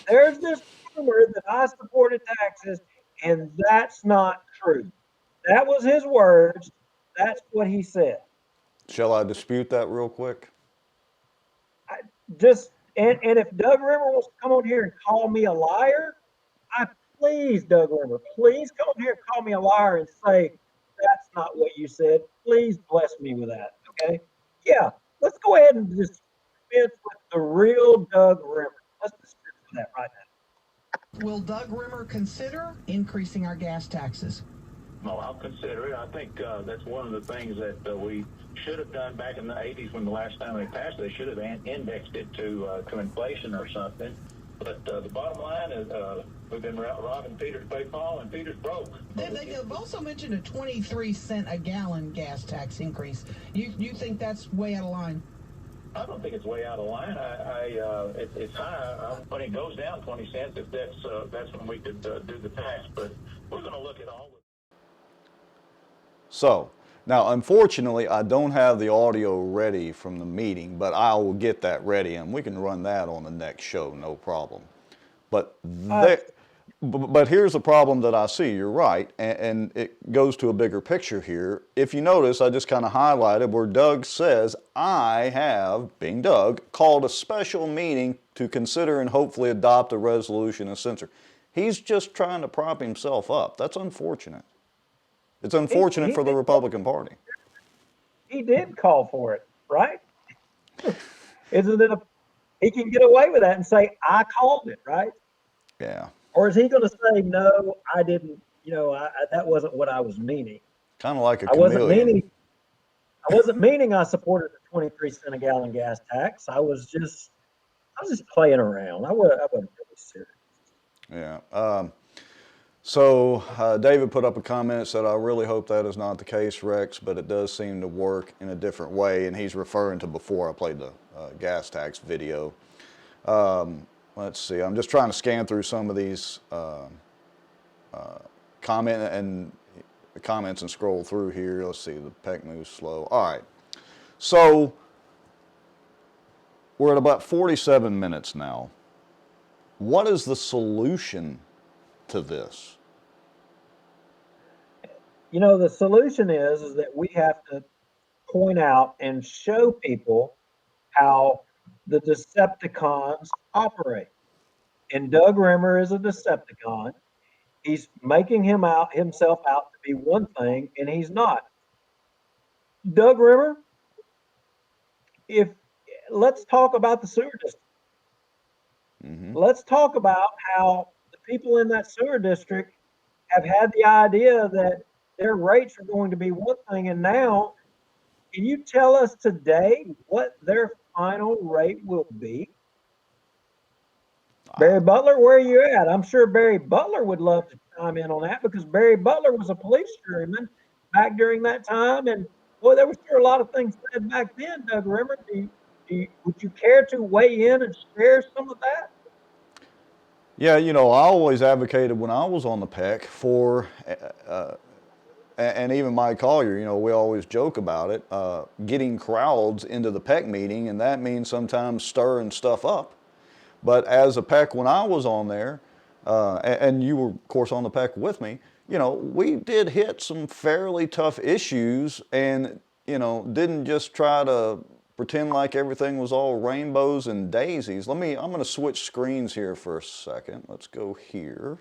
There's this rumor that I supported taxes, and that's not true. That was his words. That's what he said. Shall I dispute that real quick? And if Doug Rimmer wants to come on here and call me a liar, please, Doug Rimmer, please come on here and call me a liar and say that's not what you said. Please bless me with that. Okay? Yeah, let's go ahead and dispense with the real Doug Rimmer. Let's dispense with that right now. Will Doug Rimmer consider increasing our gas taxes? No, I'll consider it. I think that's one of the things that we should have done back in the 80s when the last time they passed it. They should have indexed it to inflation or something. But the bottom line is we've been robbing Peter to pay Paul, and Peter's broke. They've also mentioned a 23-cent a gallon gas tax increase. You think that's way out of line? I don't think it's way out of line. It's high. When it goes down 20 cents, if that's when we could do the tax. But we're going to look at all of it. So, now unfortunately I don't have the audio ready from the meeting, but I will get that ready and we can run that on the next show, no problem. But here's the problem that I see, you're right, and it goes to a bigger picture here. If you notice, I just kind of highlighted where Doug says, I have, being Doug, called a special meeting to consider and hopefully adopt a resolution of censure. He's just trying to prop himself up. That's unfortunate. It's unfortunate for the Republican Party. He did call for it, right? Isn't it he can get away with that and say, I called it, right? Yeah. Or is he going to say, no, I didn't, that wasn't what I was meaning. Kind of like a chameleon. I wasn't meaning I supported the 23-cent a gallon gas tax. I was just playing around. I wasn't really serious. Yeah. So David put up a comment, said, I really hope that is not the case, Rex, but it does seem to work in a different way. And he's referring to before I played the gas tax video. Let's see, I'm just trying to scan through some of these comments and scroll through here. Let's see, the PEC moves slow. All right. So we're at about 47 minutes now. What is the solution to this? The solution is that we have to point out and show people how the Decepticons operate. And Doug Rimmer is a Decepticon. He's making himself out to be one thing, and he's not. Doug Rimmer, let's talk about the sewer district. Mm-hmm. Let's talk about how the people in that sewer district have had the idea that their rates are going to be one thing, and now, can you tell us today what their final rate will be? Barry Butler, where are you at? I'm sure Barry Butler would love to chime in on that, because Barry Butler was a police juryman back during that time, and boy, there was sure a lot of things said back then. Doug Rimmer, would you care to weigh in and share some of that? Yeah, I always advocated when I was on the PEC for, and even Mike Collier, we always joke about it, getting crowds into the PEC meeting, and that means sometimes stirring stuff up. But as a PEC, when I was on there, and you were, of course, on the PEC with me, we did hit some fairly tough issues and, didn't just try to pretend like everything was all rainbows and daisies. I'm going to switch screens here for a second. Let's go here.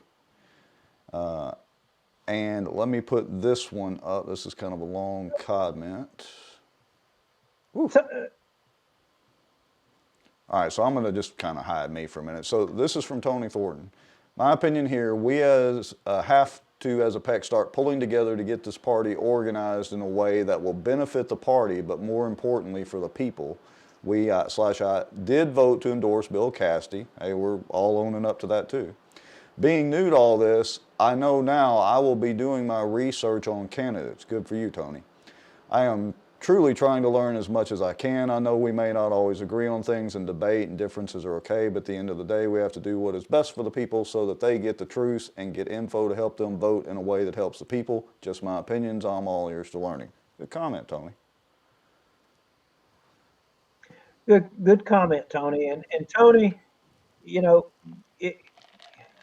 And let me put this one up. This is kind of a long comment. All right, so I'm going to just kind of hide me for a minute. So this is from Tony Thornton. My opinion here, we have to, as a PEC, start pulling together to get this party organized in a way that will benefit the party, but more importantly for the people. We, I, did vote to endorse Bill Cassidy. Hey, we're all owning up to that too. Being new to all this, I know now I will be doing my research on candidates. Good for you, Tony. I am truly trying to learn as much as I can. I know we may not always agree on things and debate, and differences are okay, but at the end of the day, we have to do what is best for the people so that they get the truth and get info to help them vote in a way that helps the people. Just my opinions. I'm all ears to learning. Good comment, Tony. Good comment, Tony. And Tony, you know, it,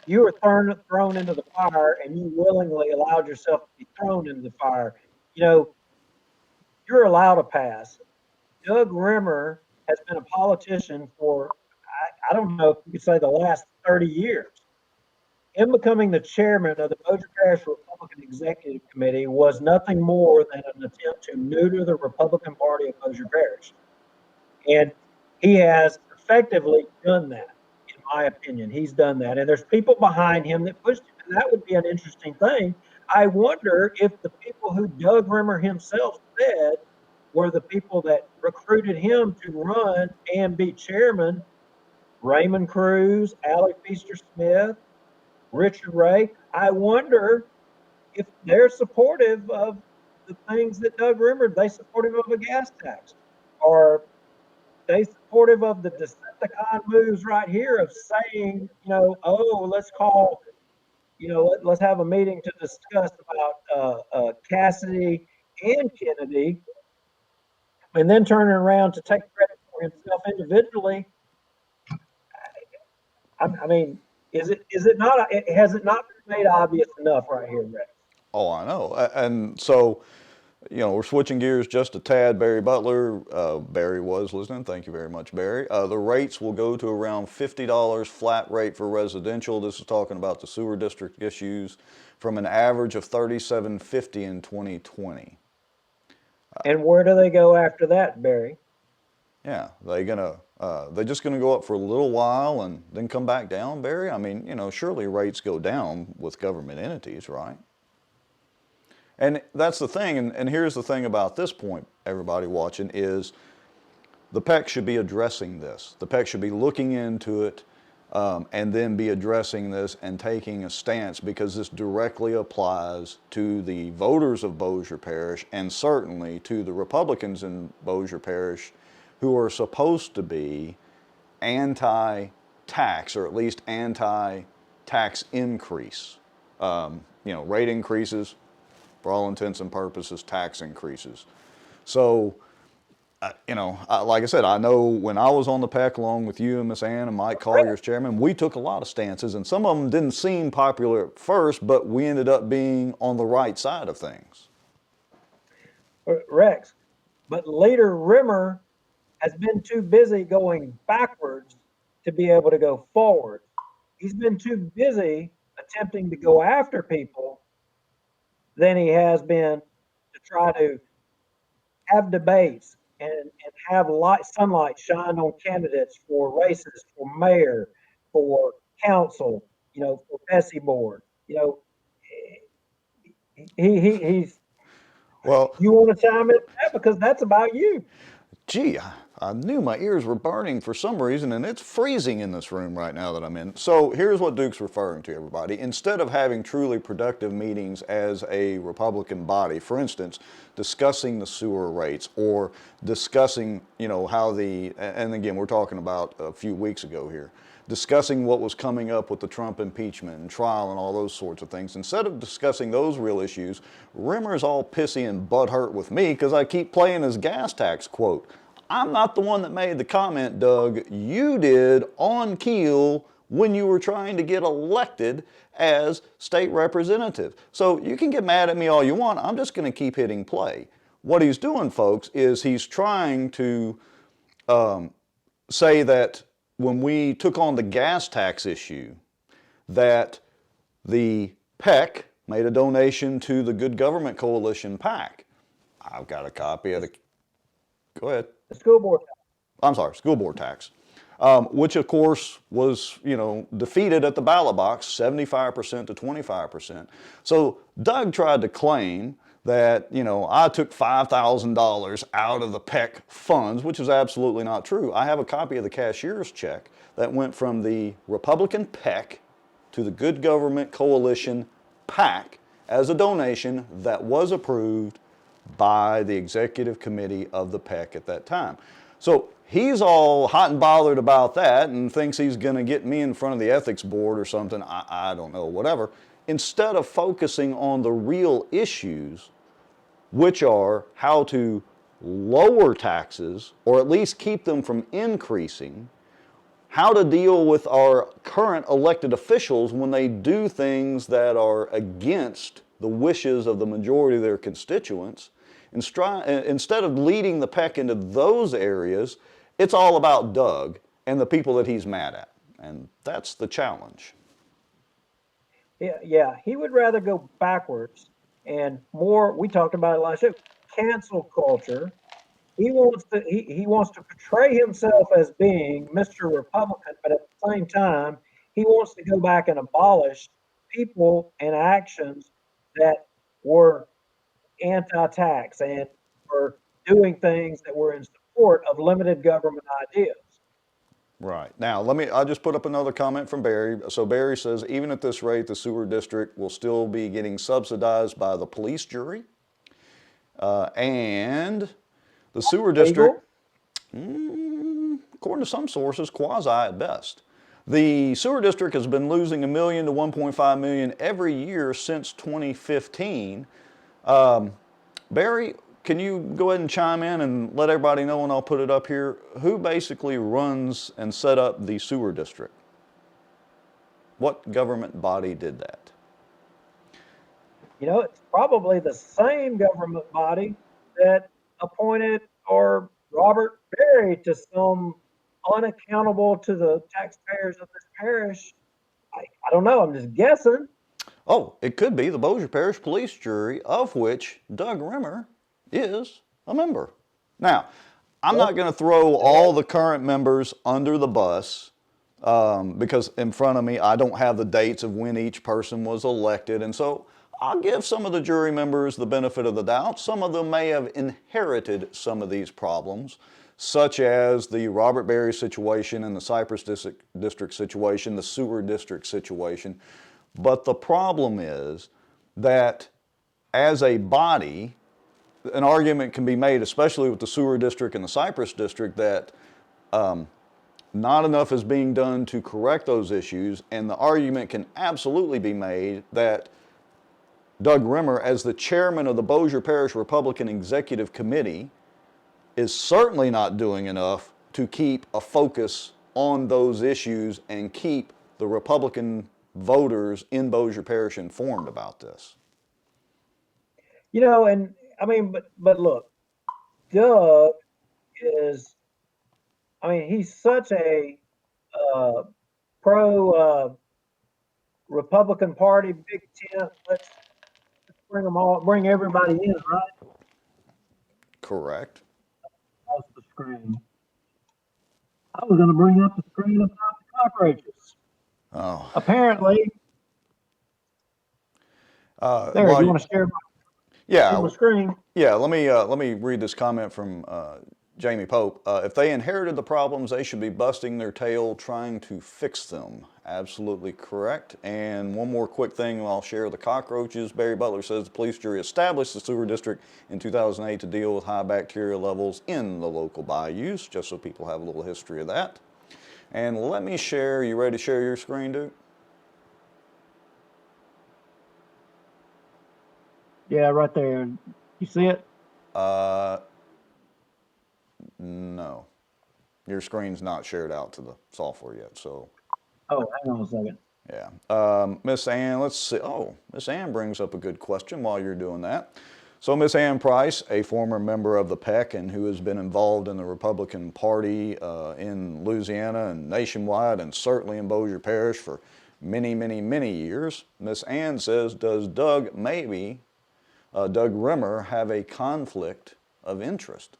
you were thrown into the fire, and you willingly allowed yourself to be thrown into the fire. You know, you're allowed a pass. Doug Rimmer has been a politician for, I don't know if you could say the last 30 years. Him becoming the chairman of the Bossier Parish Republican Executive Committee was nothing more than an attempt to neuter the Republican Party of Bossier Parish. And he has effectively done that, in my opinion. He's done that. And there's people behind him that pushed him. And that would be an interesting thing. I wonder if the people who Doug Rimmer himself said were the people that recruited him to run and be chairman: Raymond Cruz, Allie Feaster-Smith, Richard Ray. I wonder if they're supportive of the things that Doug Rimmer, they supportive of a gas tax, or they supportive of the Decepticon moves right here of saying, you know, oh, let's call, you know, let's have a meeting to discuss about Cassidy and Kennedy, and then turning around to take credit for himself individually. I mean, is it not? Has it not been made obvious enough right here, Rex? Oh, I know. And so, you know, we're switching gears just a tad. Barry Butler, Barry was listening. Thank you very much, Barry. The rates will go to around $50 flat rate for residential. This is talking about the sewer district issues, from an average of $37.50 in 2020. And where do they go after that, Barry? Yeah, they're just gonna go up for a little while and then come back down, Barry? I mean, you know, surely rates go down with government entities, right? And that's the thing, and here's the thing about this point, everybody watching, is the PEC should be addressing this. The PEC should be looking into it, and then be addressing this and taking a stance, because this directly applies to the voters of Bossier Parish, and certainly to the Republicans in Bossier Parish who are supposed to be anti-tax, or at least anti-tax increase. You know, rate increases, for all intents and purposes, tax increases. So, you know, like I said, I know when I was on the PEC along with you and Miss Ann and Mike Collier as chairman, we took a lot of stances, and some of them didn't seem popular at first, but we ended up being on the right side of things. Rex, but Leader Rimmer has been too busy going backwards to be able to go forward. He's been too busy attempting to go after people than he has been to try to have debates and have sunlight shine on candidates for races, for mayor, for council, you know, for Bessie board. You know, he's. Well, You want to chime in that, because that's about you. Gee, I knew my ears were burning for some reason, and it's freezing in this room right now that I'm in. So here's what Duke's referring to, everybody. Instead of having truly productive meetings as a Republican body, for instance, discussing the sewer rates, or discussing, you know, how and again, we're talking about a few weeks ago here, discussing what was coming up with the Trump impeachment and trial and all those sorts of things. Instead of discussing those real issues, Rimmer's all pissy and butthurt with me because I keep playing his gas tax quote. I'm not the one that made the comment, Doug. You did on Keel when you were trying to get elected as state representative. So you can get mad at me all you want. I'm just going to keep hitting play. What he's doing, folks, is he's trying to say that when we took on the gas tax issue, that the PEC made a donation to the Good Government Coalition PAC. I've got a copy of the, go ahead. The school board. I'm sorry, school board tax, which of course was, you know, defeated at the ballot box, 75% to 25%. So Doug tried to claim that, you know, I took $5,000 out of the PEC funds, which is absolutely not true. I have a copy of the cashier's check that went from the Republican PEC to the Good Government Coalition PAC as a donation that was approved by the executive committee of the PEC at that time. So he's all hot and bothered about that and thinks he's going to get me in front of the ethics board or something. I don't know, whatever. Instead of focusing on the real issues, which are how to lower taxes or at least keep them from increasing, how to deal with our current elected officials when they do things that are against the wishes of the majority of their constituents. Instead of leading the PEC into those areas, it's all about Doug and the people that he's mad at. And that's the challenge. Yeah, he would rather go backwards and more. We talked about it last year. Cancel culture. He wants to portray himself as being Mr. Republican, but at the same time, he wants to go back and abolish people and actions that were anti-tax and were doing things that were in support of limited government ideas. Right. Now, I'll just put up another comment from Barry. So Barry says, even at this rate, the sewer district will still be getting subsidized by the police jury. And the sewer district, according to some sources, quasi at best. The sewer district has been losing $1 million to $1.5 million every year since 2015. Barry, can you go ahead and chime in and let everybody know, and I'll put it up here, who basically runs and set up the sewer district? What government body did that? You know, it's probably the same government body that appointed or Robert Berry to some unaccountable to the taxpayers of this parish. I don't know. I'm just guessing. Oh, it could be the Bossier Parish Police Jury, of which Doug Rimmer is a member. Now, I'm not going to throw all the current members under the bus because in front of me I don't have the dates of when each person was elected, and so I'll give some of the jury members the benefit of the doubt. Some of them may have inherited some of these problems, such as the Robert Berry situation and the Cypress District situation, the sewer district situation. But the problem is that as a body, an argument can be made, especially with the sewer district and the Cypress district, that not enough is being done to correct those issues, and the argument can absolutely be made that Doug Rimmer, as the chairman of the Bossier Parish Republican Executive Committee, is certainly not doing enough to keep a focus on those issues and keep the Republican voters in Bossier Parish informed about this. You know, and I mean, but look, Doug is, I mean, he's such a pro Republican Party, big tent. Let's bring everybody in, right? Correct. Off the screen. I was going to bring up the screen about the cockroaches. Oh. Apparently, there. You want to share my screen? Yeah. Let me read this comment from Jamie Pope. If they inherited the problems, they should be busting their tail trying to fix them. Absolutely correct. And one more quick thing I'll share, the cockroaches. Barry Butler says the police jury established the sewer district in 2008 to deal with high bacteria levels in the local bayous, just so people have a little history of that. And let me share, you ready to share your screen, Duke? Yeah, right there. You see it? No. Your screen's not shared out to the software yet, so. Oh, hang on a second. Yeah. Miss Ann, let's see. Oh, Miss Ann brings up a good question while you're doing that. So Miss Ann Price, a former member of the PEC and who has been involved in the Republican Party in Louisiana and nationwide and certainly in Bossier Parish for many, many, many years. Miss Ann says, does Doug Rimmer have a conflict of interest?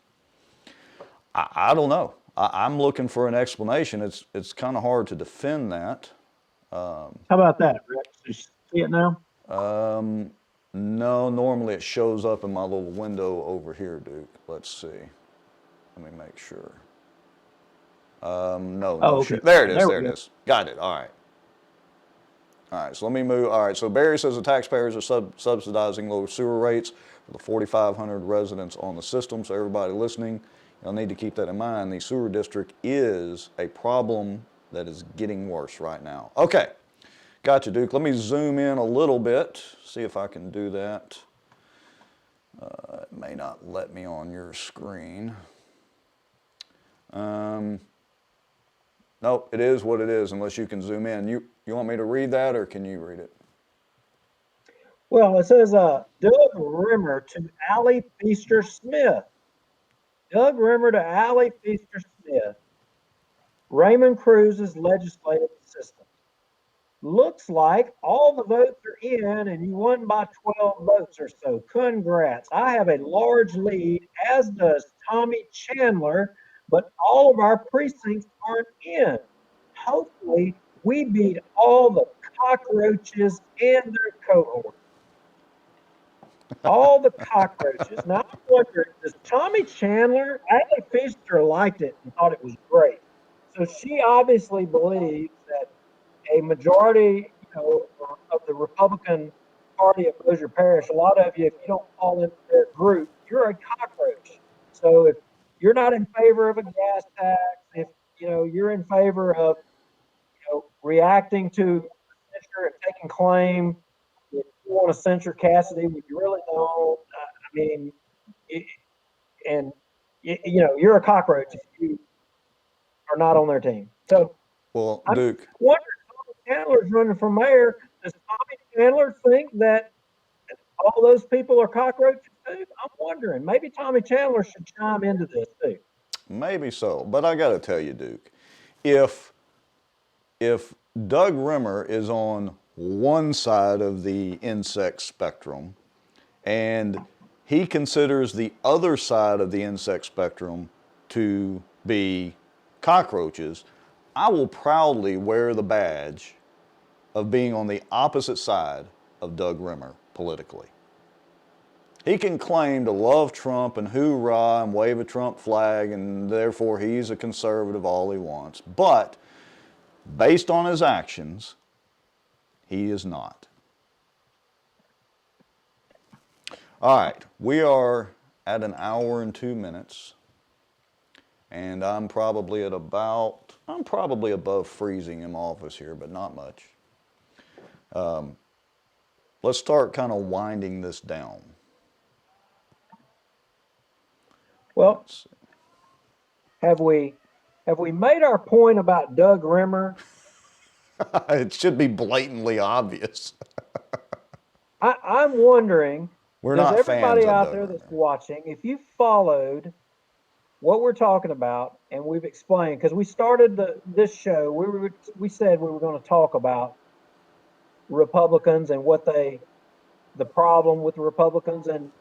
I don't know. I'm looking for an explanation. It's kind of hard to defend that. How about that, Rick? You see it now? No, normally it shows up in my little window over here, Duke. Let's see. Let me make sure. No, okay. There it is. There it is. Got it. All right. All right, so let me move. All right, so Barry says the taxpayers are subsidizing lower sewer rates for the 4,500 residents on the system. So everybody listening, you'll need to keep that in mind. The sewer district is a problem that is getting worse right now. Okay, gotcha, Duke. Let me zoom in a little bit, see if I can do that. It may not let me on your screen. Nope, it is what it is unless you can zoom in. You want me to read that or can you read it? Well, it says, Doug Rimmer to Allie Feaster Smith. Doug Rimmer to Allie Feaster Smith. Raymond Cruz's legislative assistant. Looks like all the votes are in and you won by 12 votes or so. Congrats. I have a large lead, as does Tommy Chandler, but all of our precincts aren't in. Hopefully, we beat all the cockroaches and their cohorts. All the cockroaches. Now, I'm wondering, does Tommy Chandler, Allie Feaster liked it and thought it was great. So she obviously believes that a majority, of the Republican Party of Bossier Parish, a lot of you, if you don't fall into their group, you're a cockroach. So if you're not in favor of a gas tax, if you're in favor of reacting to censure and taking claim, if you want to censure Cassidy, when you really don't, I mean, you're a cockroach if you are not on their team. So, Well, I'm Duke. wondering, Tommy Chandler's running for mayor. Does Tommy Chandler think that all those people are cockroaches too? I'm wondering. Maybe Tommy Chandler should chime into this too. Maybe so, but I got to tell you, Duke, if Doug Rimmer is on one side of the insect spectrum and he considers the other side of the insect spectrum to be cockroaches, I will proudly wear the badge of being on the opposite side of Doug Rimmer politically. He can claim to love Trump and hoorah and wave a Trump flag and therefore he's a conservative all he wants. But based on his actions, he is not. All right, we are at an hour and 2 minutes. And I'm probably above freezing in my office here, but not much. Let's start kind of winding this down. Well, have we made our point about Doug Rimmer? It should be blatantly obvious. I'm wondering, We're does not everybody fans of out Doug there Rimmer. that's watching, if you followed what we're talking about and we've explained, because we started this show, we said we were going to talk about Republicans and the problem with the Republicans, and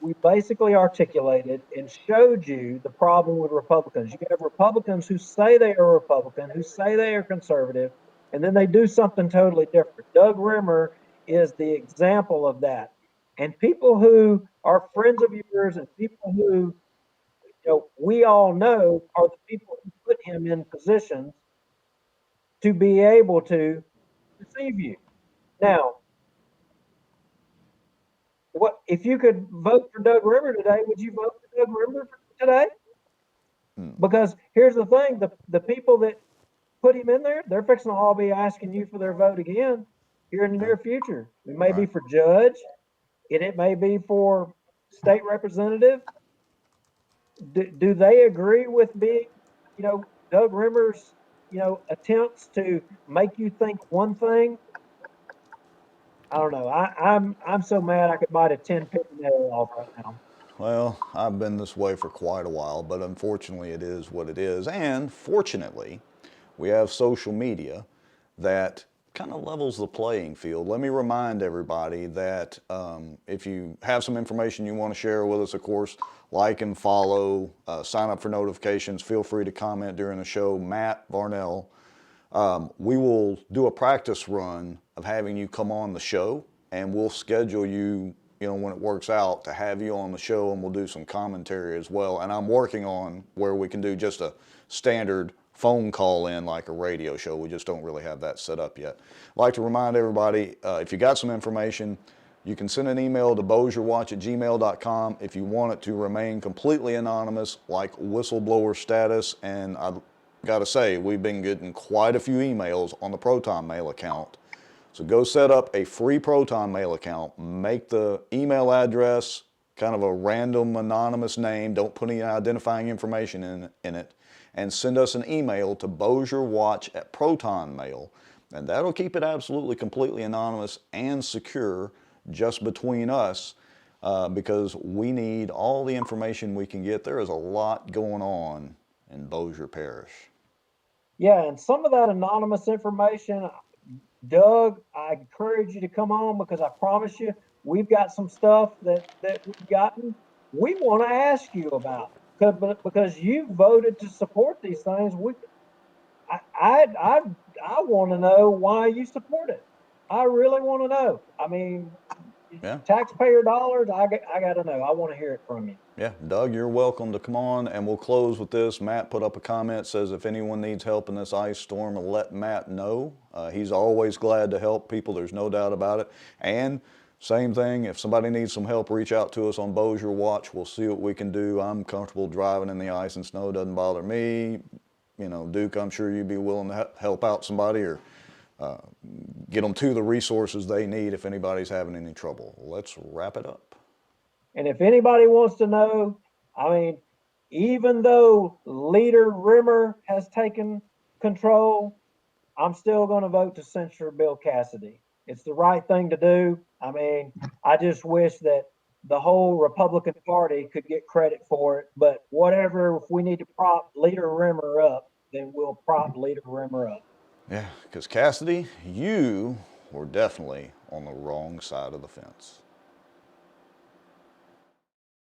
we basically articulated and showed you the problem with Republicans. You have Republicans who say they are Republican, who say they are conservative, and then they do something totally different. Doug Rimmer is the example of that. And people who are friends of yours and people who we all know are the people who put him in positions to be able to deceive you. Now, what if you could vote for Doug Rimmer today? Would you vote for Doug Rimmer today? Because here's the thing: the people that put him in there, they're fixing to all be asking you for their vote again here in the near future. It may be for judge, and it may be for state representative. Do they agree with being, Doug Rimmer's, attempts to make you think one thing? I don't know. I'm so mad I could bite a 10-penny nail off right now. Well, I've been this way for quite a while, but unfortunately it is what it is. And fortunately, we have social media that kind of levels the playing field. Let me remind everybody that if you have some information you want to share with us, of course, like and follow, sign up for notifications, feel free to comment during the show. Matt Varnell, we will do a practice run of having you come on the show, and we'll schedule you, when it works out, to have you on the show, and we'll do some commentary as well. And I'm working on where we can do just a standard phone call in like a radio show. We just don't really have that set up yet. I'd like to remind everybody, if you got some information, you can send an email to bossierwatch@gmail.com if you want it to remain completely anonymous, like whistleblower status. And I've got to say, we've been getting quite a few emails on the ProtonMail account. So go set up a free ProtonMail account, make the email address kind of a random anonymous name, don't put any identifying information in it, and send us an email to bossierwatch@ProtonMail. And that'll keep it absolutely completely anonymous and secure just between us, because we need all the information we can get. There is a lot going on in Bossier Parish. Yeah, and some of that anonymous information, Doug, I encourage you to come on, because I promise you, we've got some stuff that we've gotten we want to ask you about, because you voted to support these things. I want to know why you support it. I really want to know. I mean, Yeah. taxpayer dollars. I got to know. I want to hear it from you. Yeah, Doug, you're welcome to come on, and we'll close with this. Matt put up a comment, says if anyone needs help in this ice storm, let Matt know. He's always glad to help people, there's no doubt about it. And same thing, if somebody needs some help, reach out to us on Bossier Watch. We'll see what we can do. I'm comfortable driving in the ice and snow, doesn't bother me. You know, Duke, I'm sure you'd be willing to help out somebody or get them to the resources they need if anybody's having any trouble. Let's wrap it up. And if anybody wants to know, I mean, even though Leader Rimmer has taken control, I'm still going to vote to censure Bill Cassidy. It's the right thing to do. I mean, I just wish that the whole Republican Party could get credit for it. But whatever, if we need to prop Leader Rimmer up, then we'll prop Leader Rimmer up. Yeah, because Cassidy, you were definitely on the wrong side of the fence.